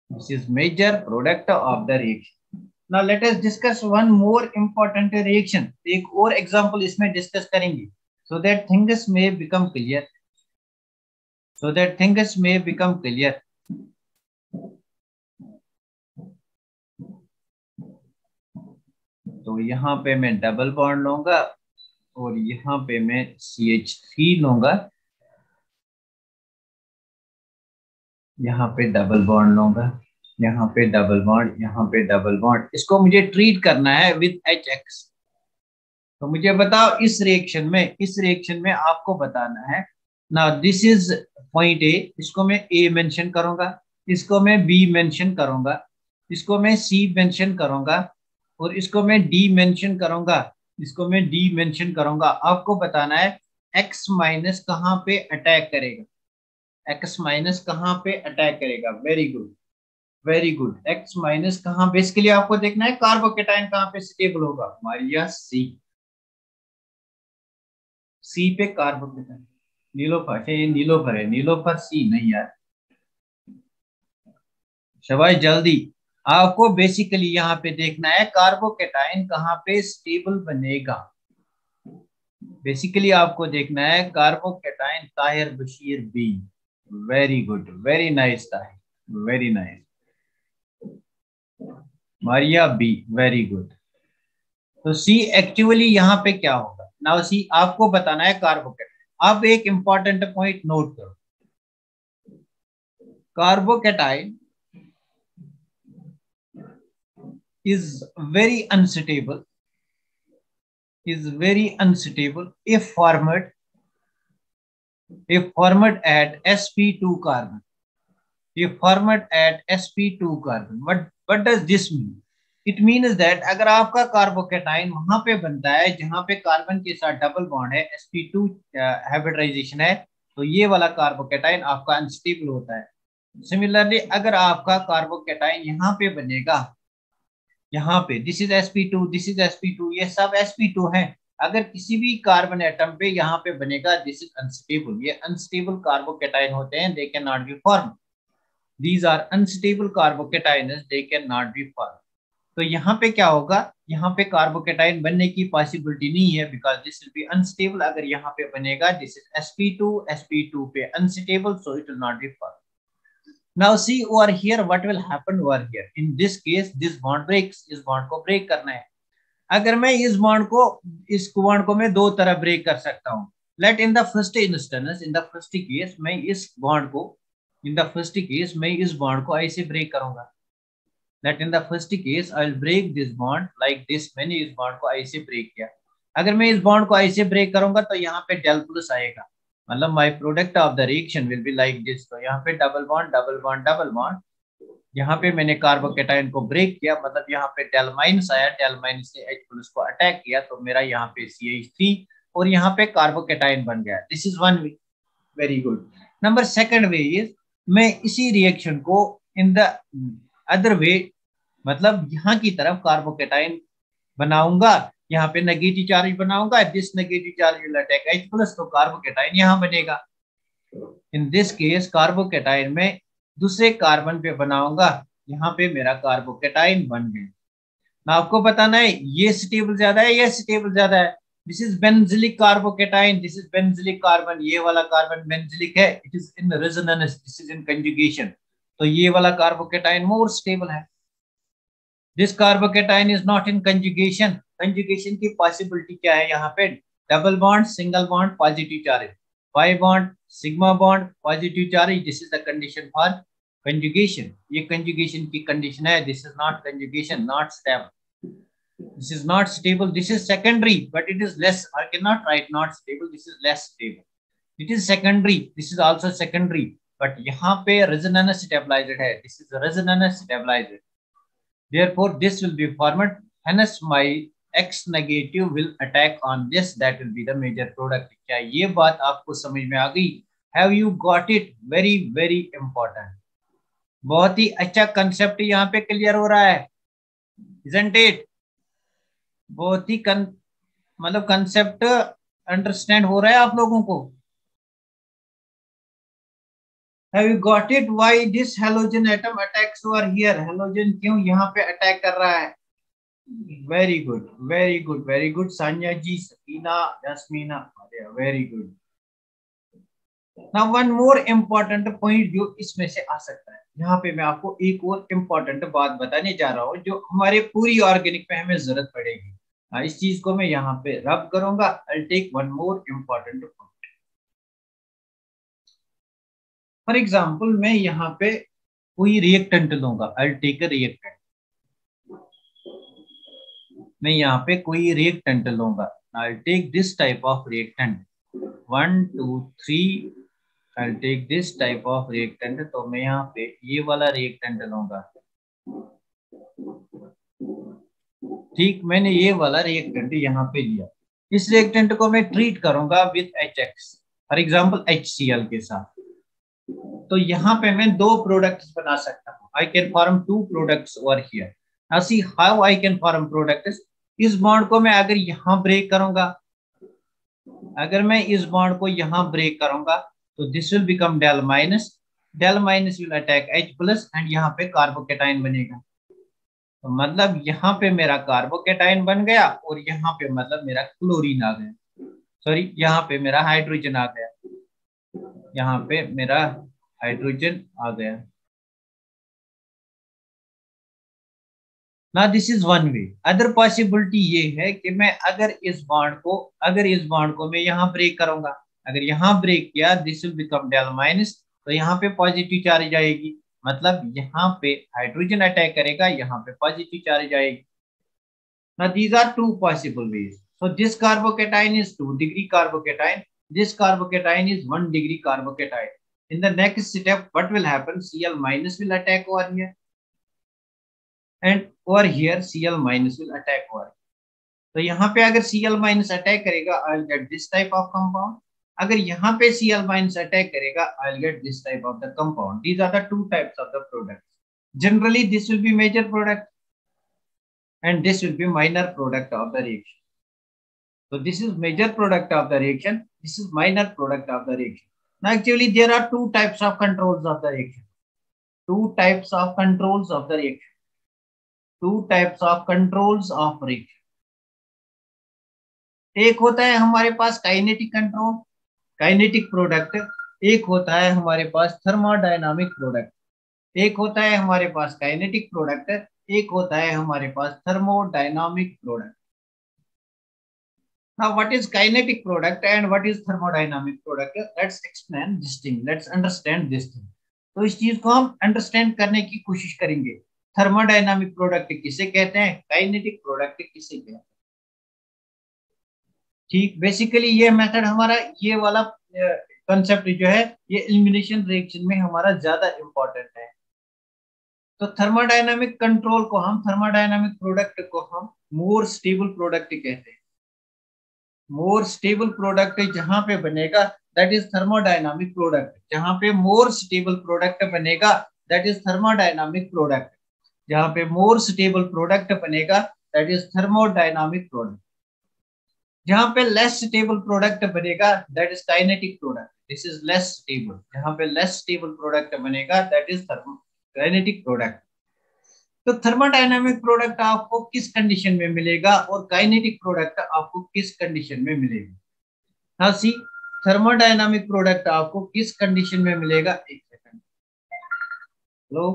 This is major product of the reaction. Now let us discuss one more important reaction. एक और example इसमें discuss करेंगे, so that things may become clear. So that things may become clear. तो यहाँ पे मैं double bond लूंगा और यहाँ पे मैं CH3 लूंगा, यहाँ पे डबल बॉन्ड लूंगा, यहाँ पे डबल बॉन्ड, यहाँ पे डबल बॉन्ड। इसको मुझे ट्रीट करना है विद HX। तो मुझे बताओ इस रिएक्शन में आपको बताना है ना, दिस इज पॉइंट ए, इसको मैं ए मेंशन करूंगा, इसको मैं बी मेंशन करूंगा, इसको मैं सी मेंशन करूंगा और इसको मैं डी मेंशन करूंगा, इसको मैं डी मेंशन करूंगा। आपको बताना है एक्स माइनस कहाँ पे अटैक करेगा, एक्स माइनस कहाँ पे अटैक करेगा। Very good very good, x minus कहाँ, बेसिकली आपको देखना है कार्बोकेटाइन कहाँ पे स्टेबल होगा, मारिया सी। सी पे कार्बोकेटाइन, नीलोफर, अच्छा ये नीलोफर है, नीलोफर सी नहीं यार, शाबाश जल्दी। आपको बेसिकली यहाँ पे देखना है कार्बोकेटाइन कहाँ पे स्टेबल बनेगा। बेसिकली आपको देखना है carbocation, Tahir Bashir B, very good, very nice Tahir, very nice, Maria B, very good. तो सी एक्चुअली यहाँ पे क्या होगा, नाउ सी आपको बताना है कार्बोकेटाइन। अब एक इंपॉर्टेंट पॉइंट नोट करो, carbocation is very unstable, is very unstable if formed at sp2 carbon, if formed at sp2 carbon. What does this mean? It means that अगर आपका कार्बोकेटाइन वहां पे बनता है जहां पे कार्बन के साथ डबल बॉन्ड है, sp2 हाइब्रिडाइजेशन है, तो ये वाला कार्बोकेटाइन आपका अनस्टेबल होता है। सिमिलरली अगर आपका कार्बोकेटाइन यहाँ पे बनेगा, यहाँ पे this is sp2, this is sp2, ये सब sp2 है, अगर किसी भी कार्बन एटम पे यहाँ पे बनेगा दिस इज अनस्टेबल, ये अनस्टेबल कार्बोकेटाइन होते हैं, they can not be form, these are unstable carbocations, they can not be form. तो यहाँ पे क्या होगा, यहाँ पे कार्बोकेटाइन बनने की पॉसिबिलिटी नहीं है, because this will B unstable. अगर यहाँ पे बनेगा दिस इज sp2 पे unstable, so it will not be form. Now see over here what will happen over here. In this case this bond breaks, इस bond को break करना है। अगर मैं इस बॉन्ड को मैं दो तरह ब्रेक कर सकता हूँ। Let in the first instance, in the first case मैं इस बॉन्ड को ऐसे ब्रेक करूंगा। Let in the first case I will break this bond like this, मैंने इस बॉन्ड को ऐसे ब्रेक किया। अगर मैं इस बॉन्ड को ऐसे ब्रेक करूंगा तो यहाँ पे डेल प्लस आएगा, मतलब my product of the reaction will be like this. तो यहाँ पे double bond double bond double bond, यहाँ पे मैंने कार्बोकेटाइन को ब्रेक किया, मतलब यहाँ पे डेल माइनस आया, डेल माइनस से H प्लस को अटैक किया, तो मेरा यहाँ पे CH3 और यहाँ पे कार्बोकेटाइन बन गया। This is one way, very good. Number second way is, मैं इसी रिएक्शन को इन द अदर वे, मतलब यहाँ की तरफ कार्बोकेटाइन बनाऊंगा, यहाँ पे नेगेटिव चार्ज बनाऊंगा, this negative charge will attack H plus, तो कार्बोकेटाइन यहाँ बनेगा। इन दिस केस कार्बोकेटाइन में दूसरे कार्बन पे बनाऊंगा, यहाँ पे मेरा कार्बोकेटाइन बन गया। ना आपको बताना है ये स्टेबल ज्यादा है, ये स्टेबल ज्यादा है। This is benzylic carbocation, this is benzylic carbon, ये वाला कार्बन बेंजिलिक है, it is in resonance, this is in conjugation, तो ये वाला कार्बोकेटाइन मोर स्टेबल है। This carbocation is not in conjugation, conjugation की पॉसिबिलिटी क्या है, यहाँ पे double bond single bond positive charge, pi bond sigma bond positive charge, this is the condition for conjugation, ये कंजुगेशन की कंडीशन है। This is not conjugation, not stable, this is not stable, this is secondary, but it is less, I cannot write not stable, this is less stable, it is secondary, this is also secondary, but यहाँ पे resonance stabilized है, this is resonance stabilized, therefore this will be formed, hence my X negative will attack on this, that will be the major product। क्या ये बात आपको समझ में आ गई? Have you got it? Very very important, बहुत ही अच्छा कंसेप्ट यहाँ पे क्लियर हो रहा है, isn't it? बहुत ही मतलब कंसेप्ट अंडरस्टैंड हो रहा है आप लोगों को? Have you got it? Why this halogen atom attacks over here? Halogen क्यों यहाँ पे अटैक कर रहा है? Very good, very good, very good Sanya ji, Sakina, Jasmina, very good. Now one more important point जो इसमें से आ सकता है, यहाँ पे मैं आपको एक और इम्पोर्टेंट बात बताने जा रहा हूँ जो हमारे पूरी ऑर्गेनिक में हमें जरूरत पड़ेगी। इस चीज को मैं यहाँ पे रब करूंगा। I'll take one more important point. For example मैं यहाँ पे कोई रिएक्टेंट लूंगा, I'll take a reactant, मैं यहाँ पे कोई रिएक्टेंट लूंगा, I'll take this type of reactant, 1 2 3, I'll take this type of reactant, तो मैं यहाँ पे ये वाला रिएक्टेंट लूंगा, ठीक, मैंने ये वाला रिएक्टेंट यहाँ पे लिया, इस रिएक्टेंट को मैं ट्रीट करूंगा with HX, for example HCl के साथ, तो यहाँ पे मैं दो प्रोडक्ट्स बना सकता हूँ, I can form two products over here. Now see how I can form products. इस बॉन्ड को मैं अगर यहाँ ब्रेक करूंगा, अगर मैं इस बॉन्ड को यहाँ ब्रेक करूंगा तो this will become del minus will attack H plus and यहाँ पे कार्बोकेटाइन बनेगा। तो मतलब यहाँ पे मेरा कार्बोकेटाइन बन गया और यहाँ पे मतलब मेरा क्लोरीन आ गया, सॉरी यहाँ पे मेरा हाइड्रोजन आ गया, यहाँ पे मेरा हाइड्रोजन आ गया। ना this is one way. Other possibility ये है कि मैं अगर इस बॉन्ड को मैं यहाँ ब्रेक करूंगा, अगर यहाँ ब्रेक किया this will become del minus, तो यहाँ पे पॉजिटिव चार्ज आएगी, मतलब यहाँ पे हाइड्रोजन अटैक करेगा, यहाँ पे पॉजिटिव चार्ज आएगी। Now these are two possible ways. So this carbocation is 2 degree carbocation. This carbocation is 1 degree carbocation. In the next step, what will happen? Cl minus will attack over here, and over here Cl minus will attack over here. तो यहाँ पे अगर Cl minus attack करेगा, I'll get this type of compound. अगर यहाँ पे Cl minus attack करेगा, I'll get this type of the compound. These are the two types of the products. Generally, this will be major product, and this will be minor product of the reaction. So this is major product of the reaction. This is minor product of the reaction. Now actually there are two types of controls of the reaction. Two types of controls of the reaction. Two types of controls of reaction. एक होता है हमारे पास kinetic control, kinetic product. एक होता है हमारे पास thermodynamic product. एक होता है हमारे पास काइनेटिक प्रोडक्ट, एक होता है हमारे पास thermodynamic product. Now, what is kinetic product and what is thermodynamic product? Let's explain this thing. Let's understand this thing. तो इस चीज को हम अंडरस्टैंड करने की कोशिश करेंगे। थर्मोडायनामिक प्रोडक्ट किसे कहते हैं, काइनेटिक प्रोडक्ट किसे कहते हैं। ठीक, बेसिकली ये मेथड हमारा, ये वाला कंसेप्ट जो है ये एलिमिनेशन रिएक्शन में हमारा ज्यादा इंपॉर्टेंट है। तो थर्मोडायनामिक कंट्रोल को हम, थर्मोडायनामिक प्रोडक्ट को हम मोर स्टेबल प्रोडक्ट कहते हैं। मोर स्टेबल प्रोडक्ट जहां पे बनेगा दैट इज थर्मोडायनामिक प्रोडक्ट। जहां पे मोर स्टेबल प्रोडक्ट बनेगा दैट इज थर्मोडायनामिक प्रोडक्ट। जहां पे मोर स्टेबल प्रोडक्ट बनेगा दैट इज थर्मोडायनामिक प्रोडक्ट। जहां पे लेस स्टेबल प्रोडक्ट बनेगा that is kinetic product. This is less stable. जहां पे लेस स्टेबल प्रोडक्ट बनेगा दैट इज काइनेटिक प्रोडक्ट। तो थर्मोडायनामिक प्रोडक्ट आपको किस कंडीशन में मिलेगा और काइनेटिक प्रोडक्ट आपको किस कंडीशन में मिलेगा। हाँ सी, थर्मोडायनामिक प्रोडक्ट आपको किस कंडीशन में मिलेगा, एक सेकंड। Hello,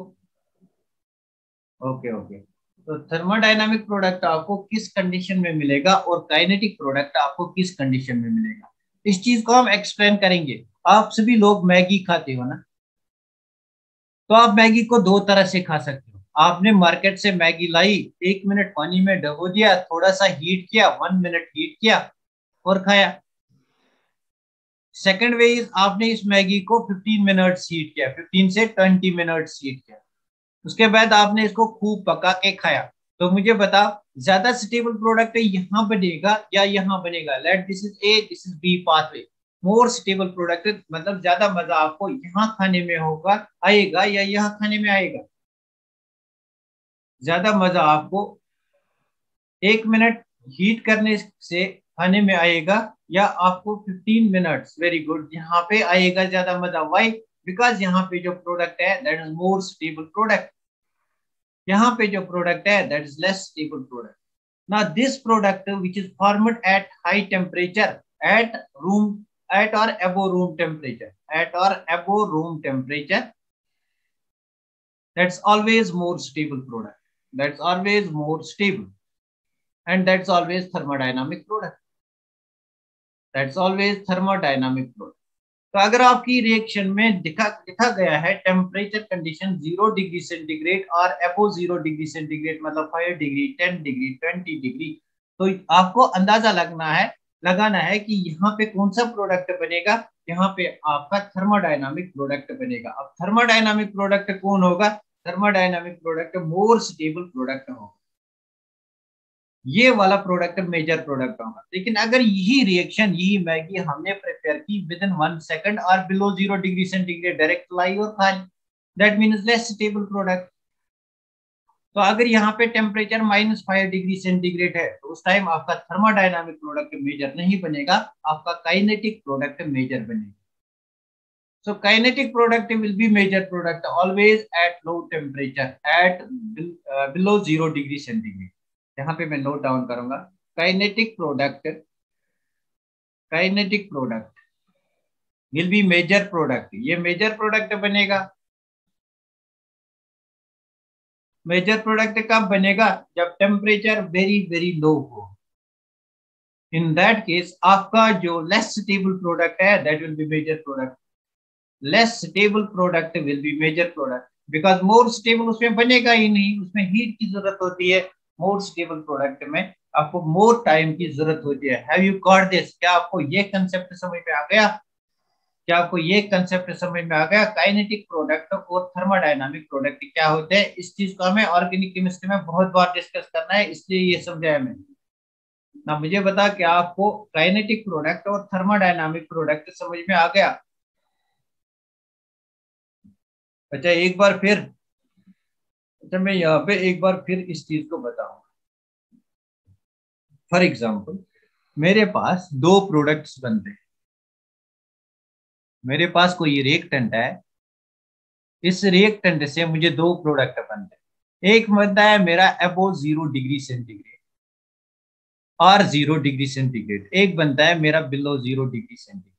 okay okay. तो थर्मोडायनामिक प्रोडक्ट आपको किस कंडीशन में मिलेगा और काइनेटिक प्रोडक्ट आपको किस कंडीशन में मिलेगा, इस चीज को हम एक्सप्लेन करेंगे। आप सभी लोग मैगी खाते हो ना, तो आप मैगी को दो तरह से खा सकते हो। आपने मार्केट से मैगी लाई, 1 मिनट पानी में डबो दिया, थोड़ा सा हीट किया, 1 मिनट हीट किया और खाया। सेकेंड वे इज आपने इस मैगी को 15 मिनट हीट किया, 15 से 20 मिनट हीट किया, उसके बाद आपने इसको खूब पका के खाया। तो मुझे बता, ज्यादा स्टेबल प्रोडक्ट यहाँ बनेगा या यहाँ बनेगा। Let this is A, this is B pathway. More stable product मतलब ज्यादा मजा आपको यहाँ खाने में होगा, आएगा या यहाँ खाने में आएगा। ज्यादा मजा आपको 1 मिनट हीट करने से खाने में आएगा या आपको 15 मिनट्स, वेरी गुड, यहाँ पे आएगा ज्यादा मजा। वाई? बिकॉज यहाँ पे जो प्रोडक्ट है that is more stable product. यहाँ पे जो प्रोडक्ट है that is less stable product. Now this product which is formed at high temperature, at or above room temperature, that's always more stable product. That's always more stable, and that's always thermodynamic product. That's always thermodynamic product. तो अगर आपकी reaction में लिखा गया है temperature condition 0 degree centigrade और अबो 0 degree centigrade, मतलब 5 degree, 10 degree, 20 degree, तो आपको अंदाजा लगाना है कि यहाँ पे कौन सा प्रोडक्ट बनेगा। यहाँ पे आपका थर्मोडायनामिक प्रोडक्ट बनेगा। अब थर्मोडायनामिक प्रोडक्ट कौन होगा, थर्मोडायनामिक प्रोडक्ट मोर स्टेबल प्रोडक्ट होगा। ये वाला प्रोडक्ट मेजर प्रोडक्ट होगा। लेकिन अगर यही रिएक्शन, यही मैगी हमने प्रिपेयर की विद इन 1 सेकंड और बिलो 0 डिग्री सेंटीग्रेड, डायरेक्ट लाई और खा ली, that means less stable product. तो अगर यहाँ पे टेम्परेचर -5 डिग्री सेंटीग्रेड है तो उस टाइम आपका थर्मोडायनामिक प्रोडक्ट मेजर नहीं बनेगा, आपका काइनेटिक प्रोडक्ट मेजर बनेगा. So kinetic product will be measured product always at low temperature at below 0 degree centigrade. यहाँ पे मैं नोट डाउन करूंगा kinetic product will be major product. ये मेजर प्रोडक्ट बनेगा. मेजर प्रोडक्ट कब बनेगा? जब टेम्परेचर वेरी वेरी लो हो. इन दैट केस आपका जो लेस स्टेबल प्रोडक्ट है that will be major product. Less stable product will be major product because more stable उसमें बनेगा ही नहीं, उसमें हीट की जरूरत होती है. मोर स्टेबल प्रोडक्ट में आपको मोर टाइम की जरूरत होती है. Have you got this? क्या आपको ये कंसेप्ट समझ में आ गया? क्या आपको ये कंसेप्ट समझ में आ गया? काइनेटिक प्रोडक्ट और थर्मोडायनामिक प्रोडक्ट क्या होते हैं? इस चीज को हमें ऑर्गेनिक केमिस्ट्री में बहुत बार डिस्कस करना है, इसलिए ये समझाया मैंने. ना मुझे बता क्या आपको काइनेटिक प्रोडक्ट और थर्मोडायनामिक प्रोडक्ट समझ में आ गया? अच्छा एक बार फिर, अच्छा मैं यहाँ पे एक बार फिर इस चीज को बताऊं. फॉर एग्जाम्पल मेरे पास दो प्रोडक्ट्स बनते हैं. मेरे पास कोई रिएक्टेंट है, इस रिएक्टेंट से मुझे दो प्रोडक्ट बनते हैं. एक बनता है मेरा अबोव 0 डिग्री सेंटीग्रेड और 0 डिग्री सेंटीग्रेड, एक बनता है मेरा बिलो 0 डिग्री सेंटीग्रेड.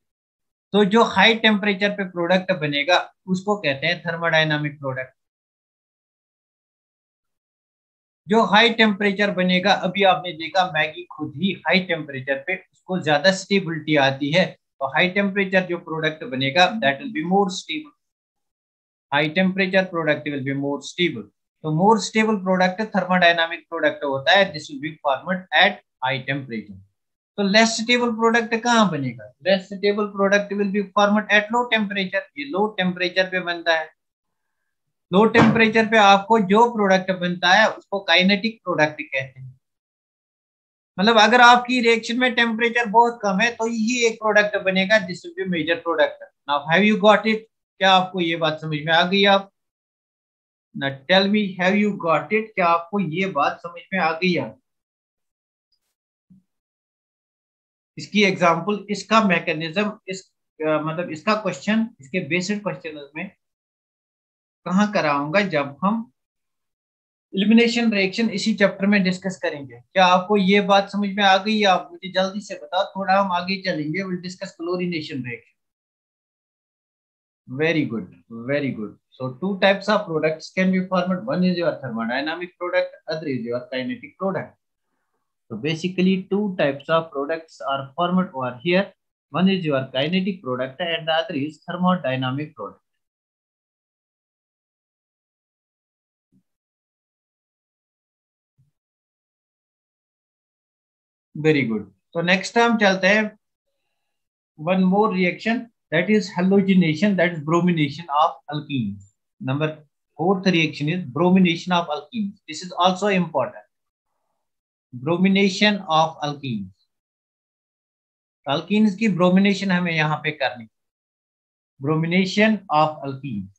तो जो हाई टेम्परेचर पे प्रोडक्ट बनेगा उसको कहते हैं थर्मोडायनामिक प्रोडक्ट. जो हाई टेम्परेचर बनेगा, अभी आपने देखा मैगी खुद ही हाई टेम्परेचर पे उसको ज्यादा स्टेबिलिटी आती है, तो हाई टेम्परेचर जो प्रोडक्ट बनेगा that will be more stable. High temperature product will be more stable. तो more stable product thermodynamic product होता है. This will be formed at high temperature. तो लेस स्टेबल प्रोडक्ट कहाँ बनेगा? Less stable product will be formed at low temperature. ये low temperature पे बनता है. लो टेम्परेचर पे आपको जो प्रोडक्ट बनता है उसको काइनेटिक प्रोडक्ट कहते हैं. मतलब अगर आपकी रिएक्शन में टेम्परेचर बहुत कम है तो ही एक प्रोडक्ट बनेगा, this will be major product. Now have you got it? क्या आपको ये बात समझ में आ गई? आप ना tell me, have you got it? क्या आपको ये बात समझ में आ गई? आप इसकी एग्जांपल, इसका मैकेनिज्म, इस मतलब इसका क्वेश्चन, इसके बेसिक क्वेश्चन में कहाँ कराऊंगा? जब हम एलिमिनेशन रिएक्शन इसी चैप्टर में डिस्कस करेंगे. क्या आपको ये बात समझ में आ गई? आप मुझे जल्दी से बताओ, थोड़ा हम आगे चलेंगे. Will discuss chlorination reaction. Very good, very good. So two types of products can be formed. One is your thermodynamic product, other is your kinetic product. So basically two types of products are formed over here. One is your kinetic product and the other is thermodynamic product. Very good. So next time चलते हैं one more reaction, that is halogenation, that is bromination of alkenes. Number fourth reaction is bromination of alkenes. This is also important. Bromination of alkenes. alkenes की bromination हमें यहाँ पे करनी. Bromination of alkenes.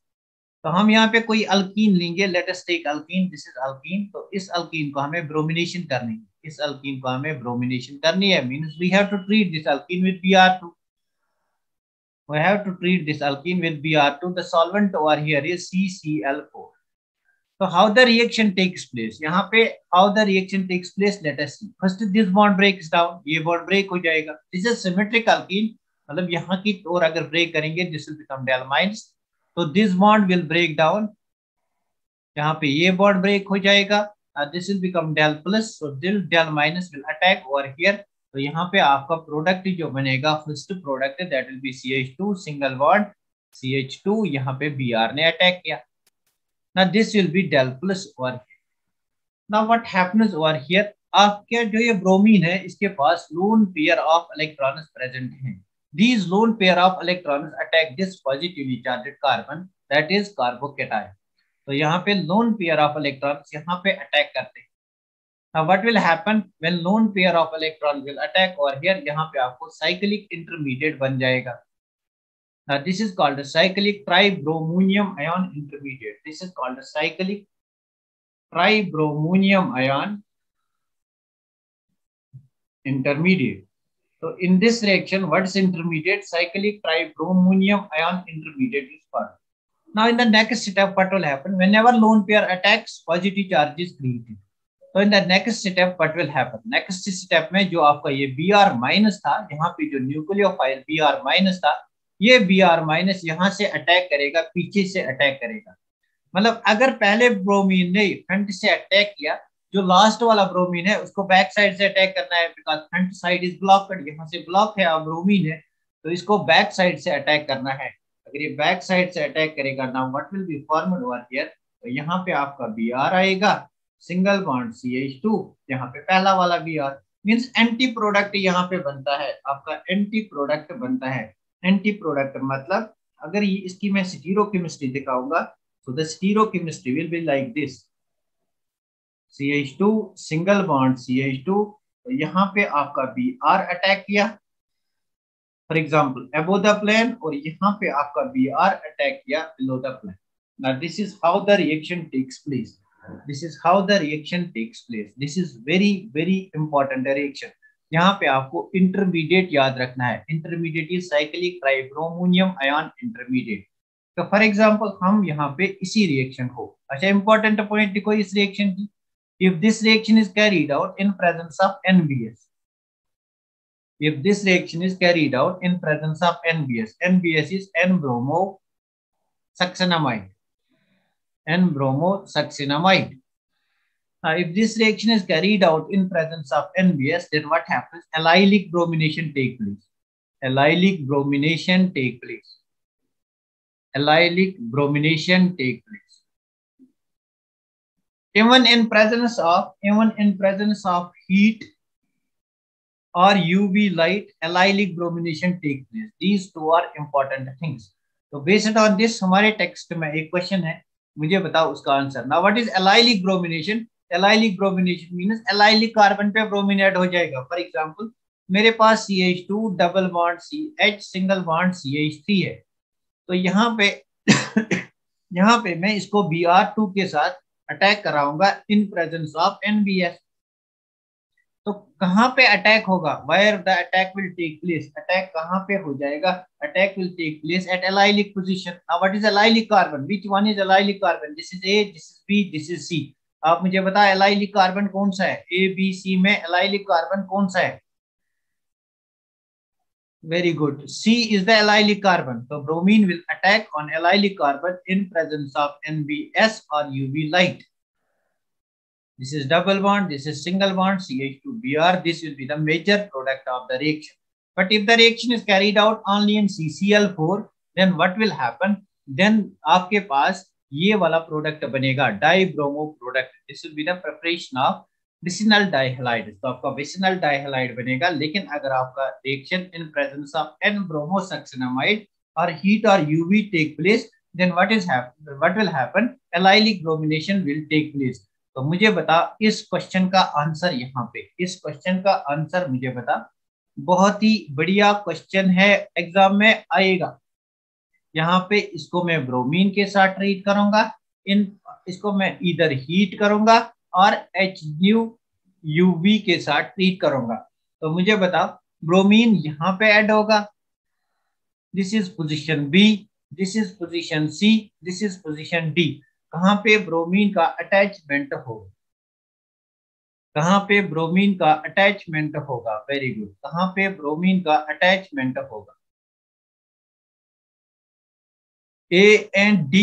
तो हम यहाँ पे कोई अल्कीन लेंगे. Let us take alkene. This is alkene. तो इस अल्कीन को हमें ब्रोमिनेशन करनी है. इस अल्कीन को हमें ब्रोमिनेशन करनी है. Means we have to treat this alkene with Br2. We have to treat this alkene with Br2. The solvent over here is CCl4. So how the reaction takes place? यहाँ पे how the reaction takes place? Let us see. First this bond breaks down. ये bond break हो जाएगा. This is symmetric alkene. मतलब यहाँ की और अगर break करेंगे, this will become diamines. तो this bond will break down. यहाँ पे ये bond break हो जाएगा. This will become del plus. So del minus will attack over here. तो यहाँ पे आपका प्रोडक्ट जो बनेगा, first product that will B CH2 single bond CH2. यहाँ पे Br ने अटैक किया. Now this will be del plus over here. Now what happens over here? आपके जो ये ब्रोमीन है इसके पास lone pair of electrons present हैं. These lone pair of electrons attack this positively charged carbon, that is carbocation. तो यहाँ पे lone pair of electrons यहाँ पे अटैक करते हैं. Now what will happen when lone pair of electrons will attack over here? यहाँ पे आपको cyclic intermediate बन जाएगा. Now this is called a cyclic tribromonium ion intermediate. This is called a cyclic tribromonium ion intermediate. So in this reaction, what is intermediate? Cyclic tribromonium ion intermediate is formed. Now in the next step, what will happen? Whenever lone pair attacks, positive charge is created. So in the next step, what will happen? Next step में जो आपका ये Br minus था, यहाँ पे जो nucleophile Br minus था, ये Br माइनस यहाँ से अटैक करेगा, पीछे से अटैक करेगा. मतलब अगर पहले ब्रोमीन ने फ्रंट से अटैक किया, जो लास्ट वाला ब्रोमीन है उसको बैक साइड से अटैक करना है, because front side is blocked, यहाँ से ब्लॉक है और ब्रोमीन है, तो इसको बैक साइड से अटैक करना है. अगर ये बैक साइड से अटैक करेगा, now what will be formed over here? तो यहाँ पे आपका Br आएगा, सिंगल बॉन्ड CH2, यहाँ पे पहला वाला Br मींस एंटी प्रोडक्ट यहाँ पे बनता है, आपका एंटी प्रोडक्ट बनता है. एंटी प्रोडक्ट मतलब अगर ये इसकी मैं स्टीरियोकेमिस्ट्री दिखाऊंगा, so the stereochemistry will be like this: CH2 single bond CH2, तो यहाँ पे आपका Br अटैक किया for example above the plane, और यहाँ पे आपका Br अटैक किया below the plane. Now this is how the reaction takes place. This is how the reaction takes place. This is very very important reaction. यहाँ पे आपको intermediate याद रखना है. Intermediate is cyclic tribromonium ion intermediate. तो for example हम यहाँ पे इसी रिएक्शन को, अच्छा इंपॉर्टेंट पॉइंट देखो इस रिएक्शन की, if this reaction is carried out in presence of NBS, if this reaction is carried out in presence of NBS, NBS is N-bromo succinamide, N-bromo succinamide. If this reaction is carried out in presence of NBS, then what happens? Allylic bromination take place. Allylic bromination take place. Allylic bromination take place. Even in presence of heat or UV light, allylic bromination take place. These two are important things. So based on this, हमारे text में एक question है, मुझे बताओ उसका answer. Now what is allylic bromination? Allylic bromination means allylic carbon पे bromine add हो जाएगा. फॉर एग्जांपल मेरे पास CH2 double bond CH single bond CH3 है, तो यहाँ पे यहाँ पे मैं इसको Br2 के साथ अटैक कराऊंगा इन प्रेजेंस ऑफ NBS. तो कहाँ पे अटैक होगा? Where the attack will take place? Attack कहाँ पे हो जाएगा? Attack will take place at allylic position. Now what is allylic carbon? Which one is allylic carbon? This is A, this is B, this is C. आप मुझे बताएं allylic carbon कौन सा है? A, B, C में allylic carbon कौन सा है? Very good. C is the allylic carbon. So bromine will attack on allylic carbon in presence of NBS or UV light. This is double bond, this is single bond, CH2Br. This will be the major product of the reaction. But if the reaction is carried out only in CCl4, then what will happen? Then आपके पास ये वाला product बनेगा dibromo product. This will be the preparation of vicinal dihalide. तो आपका vicinal dihalide बनेगा. लेकिन अगर आपका reaction in presence of N-bromo succinamide और हीट और UV take place, then what will happen? Allylic bromination will take place. तो मुझे बता इस क्वेश्चन का आंसर, यहाँ पे इस क्वेश्चन का आंसर मुझे बता. बहुत ही बढ़िया क्वेश्चन है, एग्जाम में आएगा. यहाँ पे इसको मैं ब्रोमीन के साथ ट्रीट करूंगा, इसको मैं इधर हीट करूंगा और HNUV के साथ ट्रीट करूंगा. तो मुझे बता ब्रोमीन यहाँ पे ऐड होगा. This is position B, this is position C, this is position D. कहाँ पे ब्रोमीन का अटैचमेंट होगा? कहाँ पे ब्रोमीन का अटैचमेंट होगा? Very good. कहाँ पे ब्रोमीन का अटैचमेंट होगा? A and D.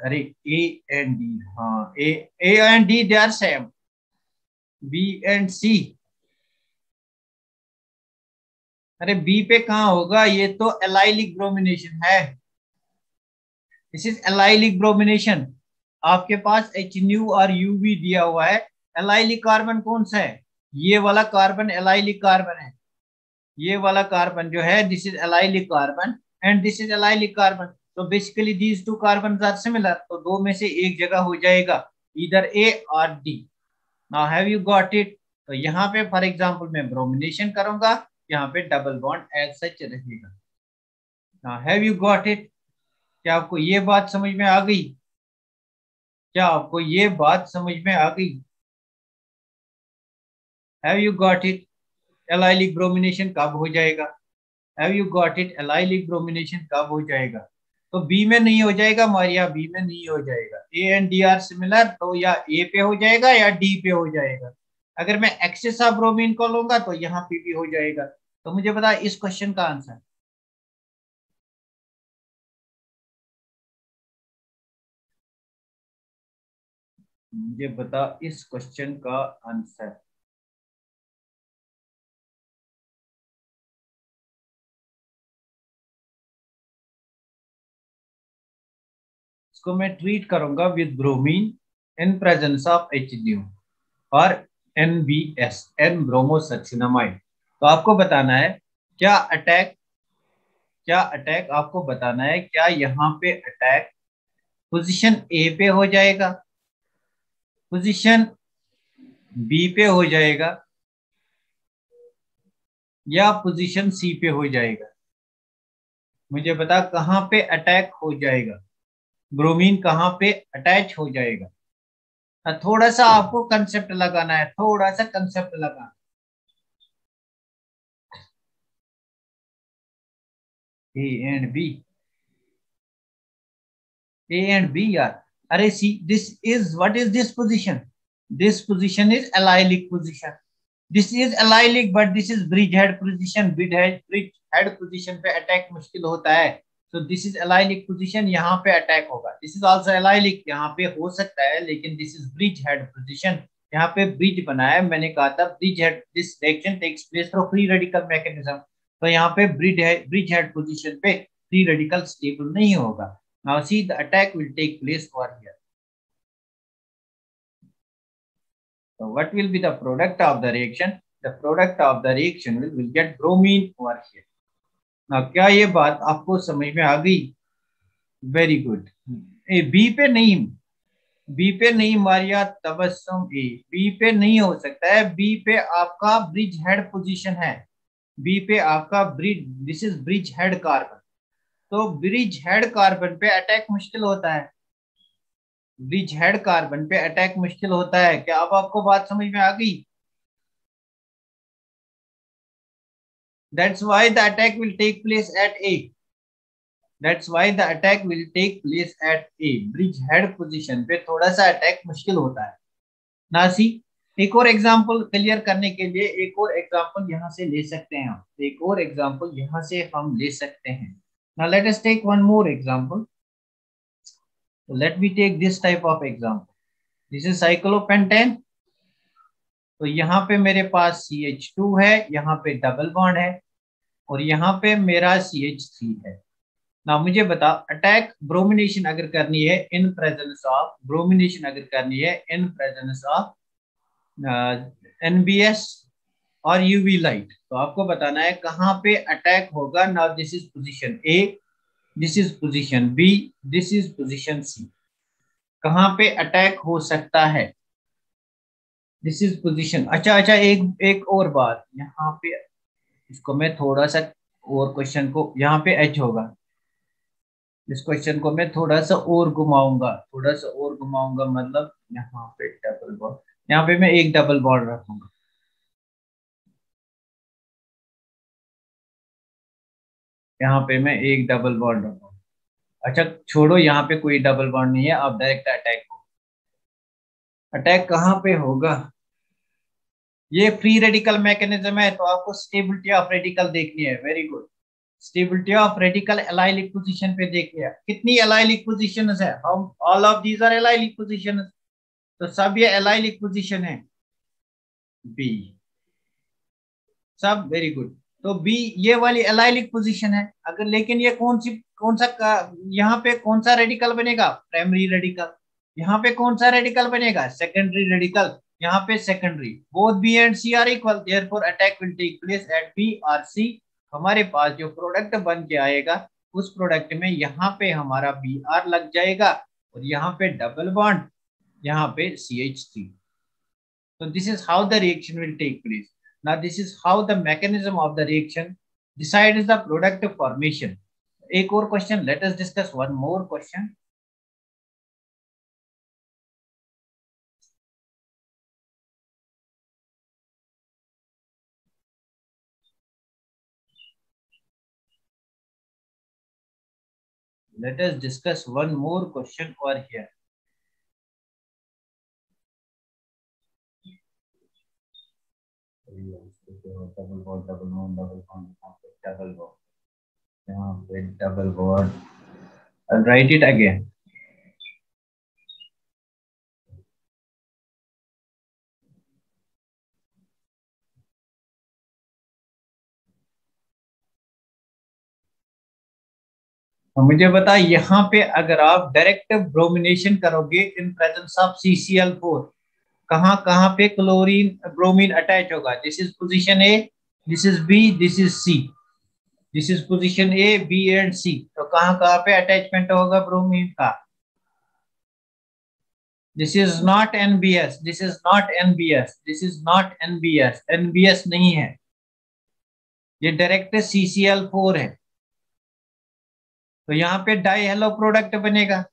अरे A and D, हाँ A and D they are same. B and C. अरे B पे कहाँ होगा? ये तो एलाइलिक ब्रोमिनेशन है. This is allylic bromination. आपके पास HNU और UV दिया हुआ है. एलाइलिक कार्बन कौन सा है? ये वाला कार्बन एलाइलिक कार्बन है. ये वाला कार्बन जो है, this is allylic carbon and this is allylic carbon. तो basically these two carbon are similar. तो दो में से एक जगह हो जाएगा, इधर A और D. Now have you got it? तो यहाँ पे फॉर एग्जांपल मैं ब्रोमिनेशन करूंगा, यहाँ पे डबल बॉन्ड एज सच रहेगा. Now have you got it? क्या आपको ये बात समझ में आ गई? क्या आपको ये बात समझ में आ गई? Have you got it? Allylic bromination कब हो जाएगा? Have you got it? Allylic bromination कब हो जाएगा? तो बी में नहीं हो जाएगा मारिया, बी में नहीं हो जाएगा। A and D R similar, तो या ए पे हो जाएगा या डी पे हो जाएगा। अगर मैं एक्सेस ऑफ ब्रोमीन को लूंगा तो यहाँ पे भी हो जाएगा। तो मुझे बता इस क्वेश्चन का आंसर। मुझे बता इस क्वेश्चन का आंसर। इसको मैं ट्रीट करूंगा with bromine in presence of HNO और NBS, एन ब्रोमोसल्फोनामाइड। तो आपको बताना है क्या अटैक, क्या अटैक आपको बताना है, क्या यहाँ पे अटैक पोजीशन ए पे हो जाएगा, पोजीशन बी पे हो जाएगा, या पोजीशन सी पे हो जाएगा? मुझे बता कहाँ पे अटैक हो जाएगा, ब्रोमीन कहाँ पे अटैच हो जाएगा। थोड़ा सा आपको कंसेप्ट लगाना है, थोड़ा सा कंसेप्ट लगाना। A and B, A and B are. Array see, this is what is this position? This position is allylic position. This is allylic, but this is bridgehead position. Bridgehead position पे attack मुश्किल होता है. So this is allylic position. यहाँ पे attack होगा. This is also allylic. यहाँ पे हो सकता है, लेकिन this is bridgehead position. यहाँ पे ब्रिज बनाया, मैंने कहा था bridgehead. This reaction takes place through free radical mechanism. तो यहाँ पे bridgehead position पे free radical stable नहीं होगा. Now see the attack will take place over here. So what will be the product of the reaction? The product of the reaction will get bromine over here. Now क्या ये बात आपको समझ में आ गई? Very good. ए बी पे नहीं, बी पे नहीं मारिया तबस्सुम, ए बी पे नहीं हो सकता है। बी पे आपका ब्रिज हेड पोजीशन है, बी पे आपका bridge, this is bridge head carbon. तो ब्रिज हेड कार्बन पे अटैक मुश्किल होता है, ब्रिज हेड कार्बन पे अटैक मुश्किल होता है। क्या अब आपको बात समझ में आ गई? That's why the attack will take place at a, that's why the attack will take place at a. Bridge head position पे थोड़ा सा अटैक मुश्किल होता है। नासी, एक और एग्जांपल क्लियर करने के लिए एक और एग्जांपल यहां से ले सकते हैं हम, एक और एग्जांपल यहां से हम ले सकते हैं। Now let us take one more example. Let me take this type of example. This is cyclopentane. तो यहाँ पे मेरे पास CH2 है, यहाँ पे डबल बॉन्ड है, और यहाँ पे मेरा CH3 है। ना मुझे बता अटैक ब्रोमिनेशन अगर करनी है इन प्रेजेंस ऑफ, ब्रोमिनेशन अगर करनी है इन प्रेजेंस ऑफ NBS और UV लाइट, तो आपको बताना है कहाँ पे अटैक होगा। Now this is position A, this is position B, this is position C. कहाँ पे अटैक हो सकता है? This is position. अच्छा अच्छा, एक एक और बात यहाँ पे, इसको मैं थोड़ा सा और क्वेश्चन को, यहाँ पे एच होगा, इस क्वेश्चन को मैं थोड़ा सा और घुमाऊंगा, थोड़ा सा और घुमाऊंगा, मतलब यहाँ पे डबल बॉन्ड, यहाँ पे मैं एक डबल बॉन्ड रखूंगा, यहाँ पे मैं एक डबल बॉन्ड रखूंगा। अच्छा छोड़ो, यहाँ पे कोई डबल बॉन्ड नहीं है, अब डायरेक्ट अटैक हो। अटैक कहाँ पे होगा? ये फ्री रेडिकल मैकेनिज्म है, तो आपको स्टेबिलिटी ऑफ रेडिकल देखनी है। Very good. Stability of radical allylic position पे देखिए कितनी एलाइलिक पोजीशंस है। हम all of these are allylic positions, तो सब ये एलाइलिक पोजीशन है। बी, सब वेरी गुड। तो बी ये वाली एलाइलिक पोजीशन है। अगर लेकिन ये कौन सी, कौन सा यहाँ पे कौन सा रेडिकल बनेगा? Primary radical. यहाँ पे कौन सा रेडिकल बनेगा? Secondary radical. यहाँ पे secondary. Both B and C are equal, therefore attack will take place at B और सी। हमारे पास जो प्रोडक्ट बन के आएगा उस प्रोडक्ट में यहाँ पे हमारा बी आर लग जाएगा, और यहाँ पे डबल बॉन्ड, यहाँ पे CH3। So this is how the reaction will take place. Now this is how the mechanism of the reaction decides the product formation. एक और question, let us discuss one more question. Let us discuss one more question over here. Double bond, double bond, double bond, double bond. यहाँ पे double bond. I'll write it again. तो मुझे बता, यहाँ पे अगर आप डायरेक्ट ब्रोमिनेशन करोगे इन प्रेजेंस ऑफ CCl4, कहाँ कहाँ पे क्लोरीन ब्रोमीन अटैच होगा? This is position A, this is B, this is C, this is position A, B and C. तो कहाँ कहाँ पे अटैचमेंट होगा ब्रोमीन का? This is not NBS, this is not NBS, this is not NBS, NBS नहीं है, ये direct CCl4 है। तो यहाँ पे डाई हेलो प्रोडक्ट बनेगा,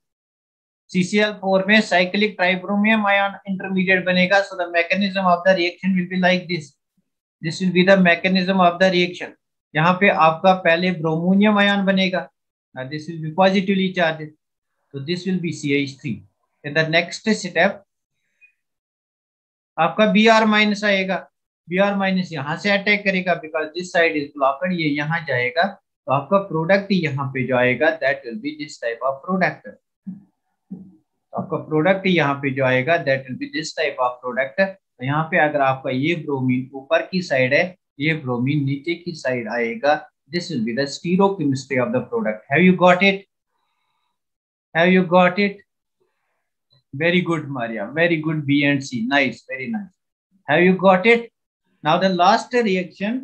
CCl4 में साइक्लिक ट्राइब्रोमियम आयन इंटरमीडिएट बनेगा। So the mechanism of the reaction will be like this, this will be the mechanism of the reaction. यहाँ पे आपका पहले ब्रोमोनियम आयन बनेगा, this will be positively charge, तो this will be CH3। In the next step आपका Br- आएगा, Br- यहाँ से अटैक करेगा because this side is blocked, ये यहाँ जाएगा, तो आपका प्रोडक्ट यहाँ पे जो आएगा that will B this type of product. आपका प्रोडक्ट यहाँ पे जो आएगा that will B this type of product. तो यहाँ पे अगर आपका ये ब्रोमीन ऊपर की साइड है, ये ब्रोमीन नीचे की साइड आएगा, this will be the stereochemistry of the product. Have you got it? Have you got it? Very good, Maria. Very good. B and C. Nice. Very nice. Have you got it? Now the last reaction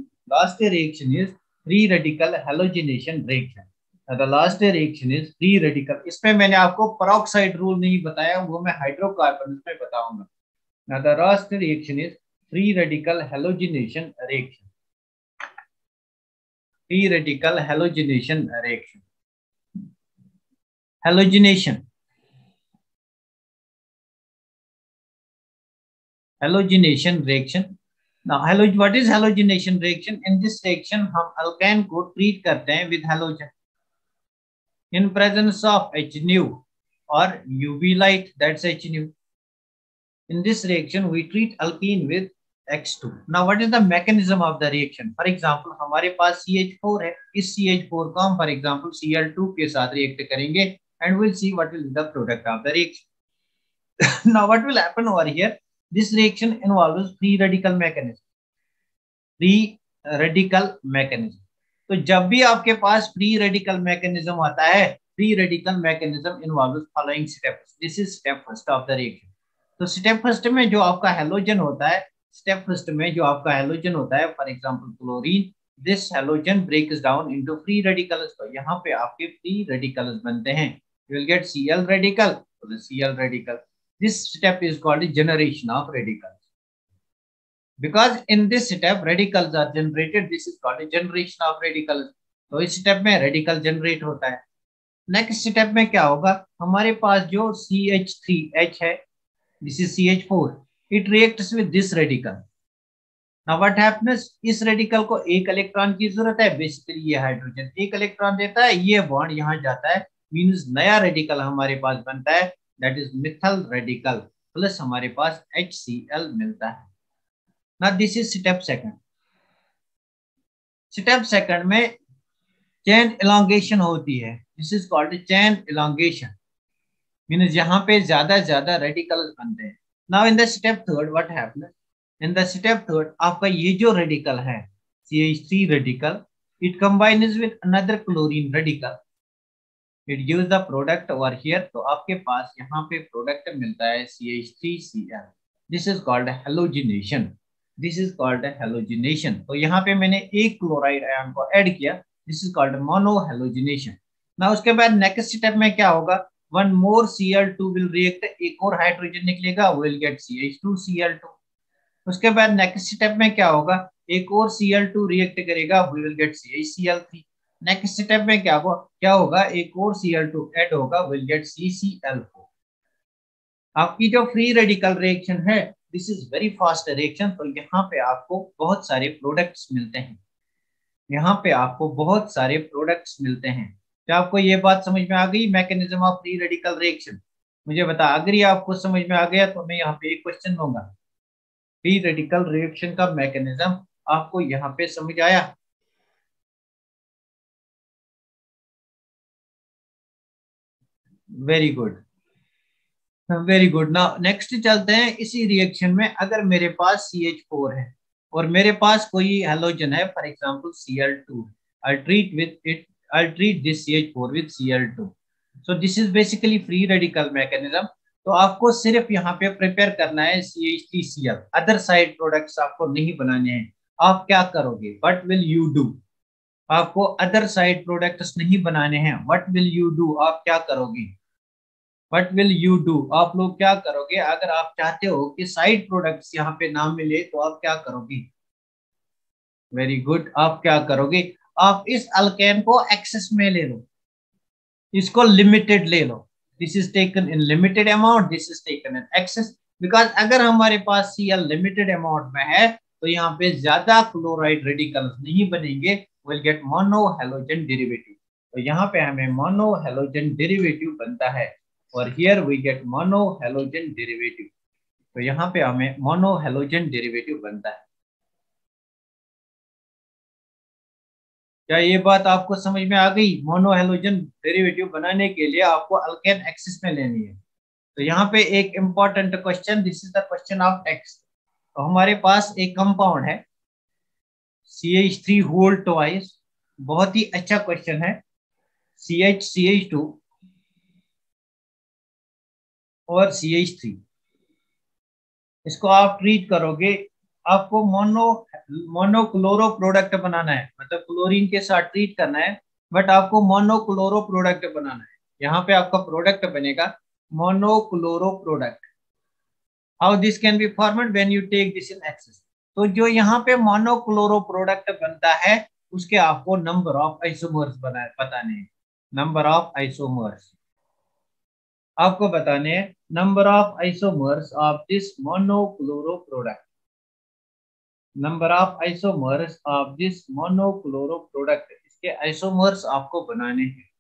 is free radical halogenation reaction. Now the last reaction is free radical. इसमें मैंने आपको peroxide rule नहीं बताया, वो मैं hydrocarbon में बताऊंगा। Now the last reaction is free radical halogenation reaction. Free radical halogenation reaction. Halogenation. Halogenation reaction. Now, what is halogenation reaction? In this reaction, हम alkane को treat करते हैं with halogen in presence of HNu or UV light, that's HNu. In this reaction, we treat alkene with X2. Now, what is the mechanism of the reaction? For example, हमारे पास CH4 है, इस CH4 को हम for example Cl2 के साथ react करेंगे and we'll see what will be the product of the reaction. Now, what will happen over here? This reaction involves free radical mechanism. Free radical mechanism. तो जब भी आपके पास free radical mechanism आता है, free radical mechanism involves following steps. This is step first of the reaction. तो step first में जो आपका हैलोजन होता है, स्टेप फर्स्ट में जो आपका हैलोजन होता है, for example chlorine, this halogen breaks down into free radicals. तो यहाँ पे आपके फ्री रेडिकल्स बनते हैं, you will get Cl radical, तो Cl radical. This step is called generation of radicals. Because in this step radicals are generated, this is called a generation of radicals. तो इस step में radical generate होता है। Next step में क्या होगा, हमारे पास जो CH3H है, this is CH4, it reacts with this radical. Now what happens, इस रेडिकल को एक इलेक्ट्रॉन की जरूरत है, बेसिकली ये हाइड्रोजन एक इलेक्ट्रॉन देता है, ये बॉन्ड यहाँ जाता है, मींस नया रेडिकल हमारे पास बनता है, that is methyl radical, plus हमारे पास HCl मिलता है। Now this is step second. Step second में chain elongation होती है, this is called chain elongation, means यहाँ पे ज्यादा रेडिकल्स बनते हैं। Now in the step third what happens? In the step third आपका ये जो रेडिकल है CH3 radical, it combines with another chlorine radical, it gives the product over here। तो आपके पास यहाँ पे प्रोडक्ट मिलता है CH3Cl, this is called halogenation। This is called halogenation. तो यहाँ पे मैंने एक क्लोराइड आयन को ऐड किया, this is called mono halogenation. ना उसके बाद नेक्स्ट स्टेप में क्या होगा, one more Cl2 will react, एक और हाइड्रोजन निकलेगा, विल गेट CH2Cl2। उसके बाद नेक्स्ट स्टेप में क्या होगा, एक और Cl2 रिएक्ट करेगा, we will get CHCl3। Next step में क्या होगा, एक और Cl2 ऐड होगा, विल गेट CCl4। आपकी जो फ्री रेडिकल रिएक्शन है, this is very fast reaction. तो यहाँ पे आपको बहुत सारे प्रोडक्ट्स मिलते हैं, यहाँ पे आपको बहुत सारे प्रोडक्ट्स मिलते हैं। क्या आपको ये बात समझ में आ गई, mechanism of free radical reaction? मुझे बता, अगर ये आपको समझ में आ गया तो मैं यहाँ पे एक क्वेश्चन दूंगा। फ्री रेडिकल रिएक्शन का मैकेनिज्म आपको यहाँ पे समझ आया? Very good, very good. Now next चलते हैं, इसी रिएक्शन में अगर मेरे पास CH4 है और मेरे पास कोई हेलोजन है, for example Cl2, I treat with it, I treat this CH4 with Cl2। So this is basically free radical mechanism. तो आपको सिर्फ यहाँ पे प्रिपेयर करना है CH3Cl, अदर साइड प्रोडक्ट्स आपको नहीं बनाने हैं। आप क्या करोगे, व्हाट विल यू डू? आपको अदर साइड प्रोडक्ट्स नहीं बनाने हैं, व्हाट विल यू डू, आप क्या करोगे? व्हाट विल यू डू, आप लोग क्या करोगे? अगर आप चाहते हो कि साइड प्रोडक्ट्स यहाँ पे ना मिले तो आप क्या करोगे? वेरी गुड, आप क्या करोगे? आप इस अल्केन को एक्सेस में ले लो, इसको लिमिटेड ले लो। This is taken in limited amount, this is taken in excess. Because अगर हमारे पास Cl लिमिटेड अमाउंट में है तो यहाँ पे ज्यादा क्लोराइड रेडिकल्स नहीं बनेंगे, will get mono halogen derivative. तो यहाँ पे हमें मोनो हेलोजन डेरिवेटिव बनता है, और here we get mono halogen derivative. तो यहाँ पे हमें मोनो हेलोजन डेरिवेटिव बनता है। क्या ये बात आपको समझ में आ गई? मोनो हेलोजन डेरिवेटिव बनाने के लिए आपको अल्केन एक्सिस में लेनी है। तो यहाँ पे एक important question, this is the question of text. तो हमारे पास एक कंपाउंड है CH3 होल ट्वाइस, बहुत ही अच्छा क्वेश्चन है। CH2 और CH3, इसको आप ट्रीट करोगे, आपको मोनोक्लोरो प्रोडक्ट बनाना है, मतलब क्लोरीन के साथ ट्रीट करना है, बट आपको मोनोक्लोरो प्रोडक्ट बनाना है। यहाँ पे आपका प्रोडक्ट बनेगा monochloro product. How this can be formed when you take this in excess? तो जो यहाँ पे मोनोक्लोरो प्रोडक्ट बनता है उसके आपको नंबर ऑफ आइसोमर्स बताने हैं। नंबर ऑफ आइसोमर्स आपको बताने हैं, number of isomers of this monochloro product, number of isomers of this monochloro product, इसके आइसोमर्स आपको बनाने हैं।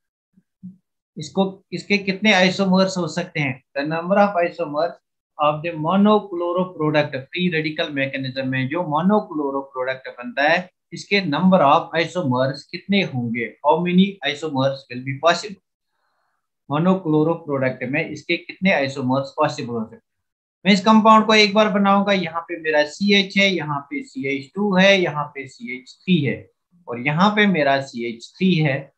इसको, इसके कितने आइसोमर्स हो सकते हैं? The number of isomers of the monochloro product, free radical mechanism में जो मोनोक्लोरो प्रोडक्ट बनता है, इसके नंबर ऑफ आइसोमर्स कितने होंगे? How many isomers will be possible? Monochloro product में इसके कितने आइसोमर्स पॉसिबल हो सकते हैं? मैं इस कंपाउंड को एक बार बनाऊंगा, यहाँ पे मेरा CH है, यहाँ पे CH2 है, यहाँ पे CH3 है, और यहाँ पे मेरा CH3 है,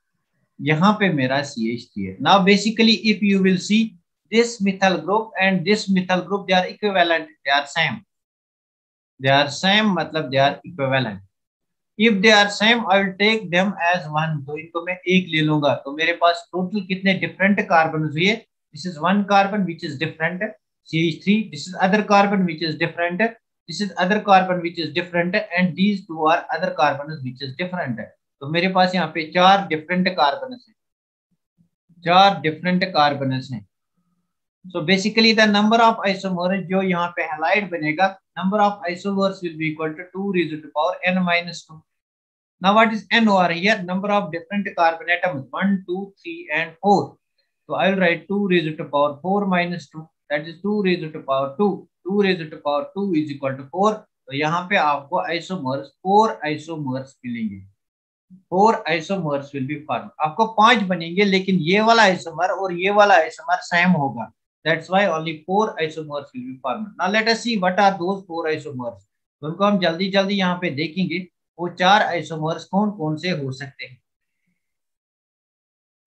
यहाँ पे मेरा CH3 है। Now basically if you will see this methyl group and this methyl group, they are equivalent, they are same, they are same मतलब they are equivalent. If they are same I will take them as one, तो इनको मैं एक ले लूंगा। तो मेरे पास टोटल कितने डिफरेंट कार्बन हुए? This is one carbon which is different CH3, this is other carbon which is different, this is other carbon which is different, and these two are other carbons which is different। तो मेरे पास यहाँ पे चार different carbon हैं, चार different carbon हैं। So basically the number of isomers जो यहाँ पे हैलाइड बनेगा, number of isomers will be equal to 2 raised to power n-2। now what is n over here? Number of different carbon atoms, 1 2 3 and 4। so I will write 2 raised to power 4 minus 2, that is 2 raised to power 2, 2 raised to power 2 is equal to 4। तो यहाँ पे आपको isomers 4 isomers मिलेंगे, 4 isomers will be form. आपको 5 बनेंगे, लेकिन ये वाला आइसोमर और ये वाला आइसोमर सेम होगा, that's why only 4 isomers will be form. Now let us see what are those 4 isomers. तो उनको हम जल्दी जल्दी यहाँ पे देखेंगे, वो चार आइसोमर्स कौन कौन से हो सकते हैं।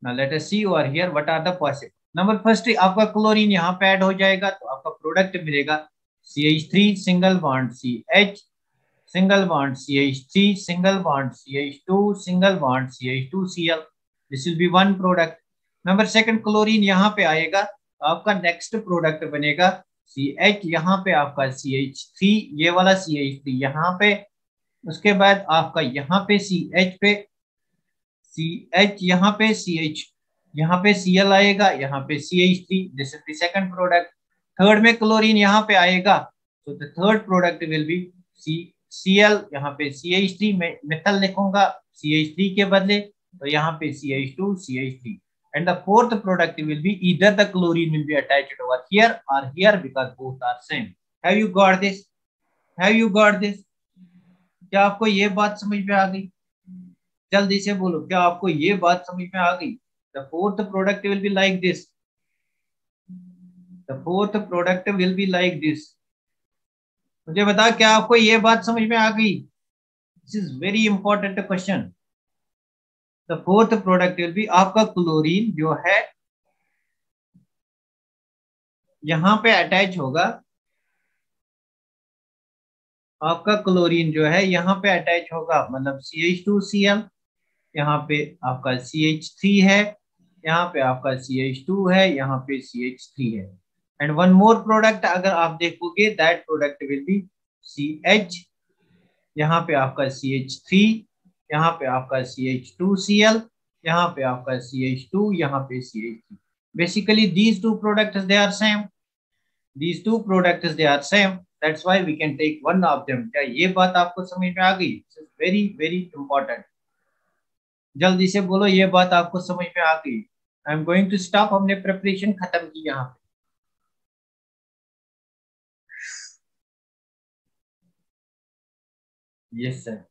Now let us see over here what are the possible। Number first, आपका क्लोरीन यहाँ पे ऐड हो जाएगा, तो आपका प्रोडक्ट मिलेगा CH3 single bond CH, single bond CH3, single bond CH2, single bond CH2Cl। This will B one product. Number second, chlorine यहाँ पे आएगा, आपका नेक्स्ट प्रोडक्ट बनेगा CH, यहाँ पे आपका CH3, ये वाला CH3 यहाँ पे, उसके बाद आपका यहाँ पे CH पे CH, यहाँ पे CH, यहाँ पे Cl आएगा, यहाँ पे CH3, this is the second product. Third में क्लोरीन यहाँ पे आएगा, तो the third product will B Cl, यहाँ पे CH3 में मिथल लिखूंगा CH3 के बदले, तो यहाँ पे CH2 CH3 and the fourth product will be either the chlorine will be attached over here or here because both are same. Have you got this? Have you got this? क्या आपको ये बात समझ में आ गई? जल्दी से बोलो, क्या आपको ये बात समझ में आ गई? The fourth product will be like this. The fourth product will be like this. मुझे बता, क्या आपको ये बात समझ में आ गई? This is very important question. The fourth product will be आपका क्लोरीन जो है यहाँ पे अटैच होगा, आपका क्लोरीन जो है यहाँ पे अटैच होगा, मतलब CH2Cl, यहाँ पे आपका CH3 है, यहाँ पे आपका CH2 है, यहाँ पे CH3 है, एंड वन मोर प्रोडक्ट अगर आप देखोगे that product will B CH, यहाँ पे आपका CH3, यहाँ पे आपका CH2Cl, यहाँ पे आपका CH2, यहाँ पे CH3. Basically these two products they are same. These two products they are same. That's why we can take one of them. क्या ये बात आपको समझ में आ गई? This is very very important. जल्दी से बोलो, ये बात आपको समझ में आ गई? I am going to stop, हमने प्रिपरेशन खत्म की यहाँ पे. Yes sir.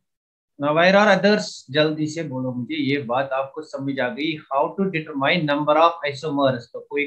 नवायर और अदर्स, जल्दी से बोलो मुझे, ये बात आपको समझ आ गई? How to determine number of isomers. तो कोई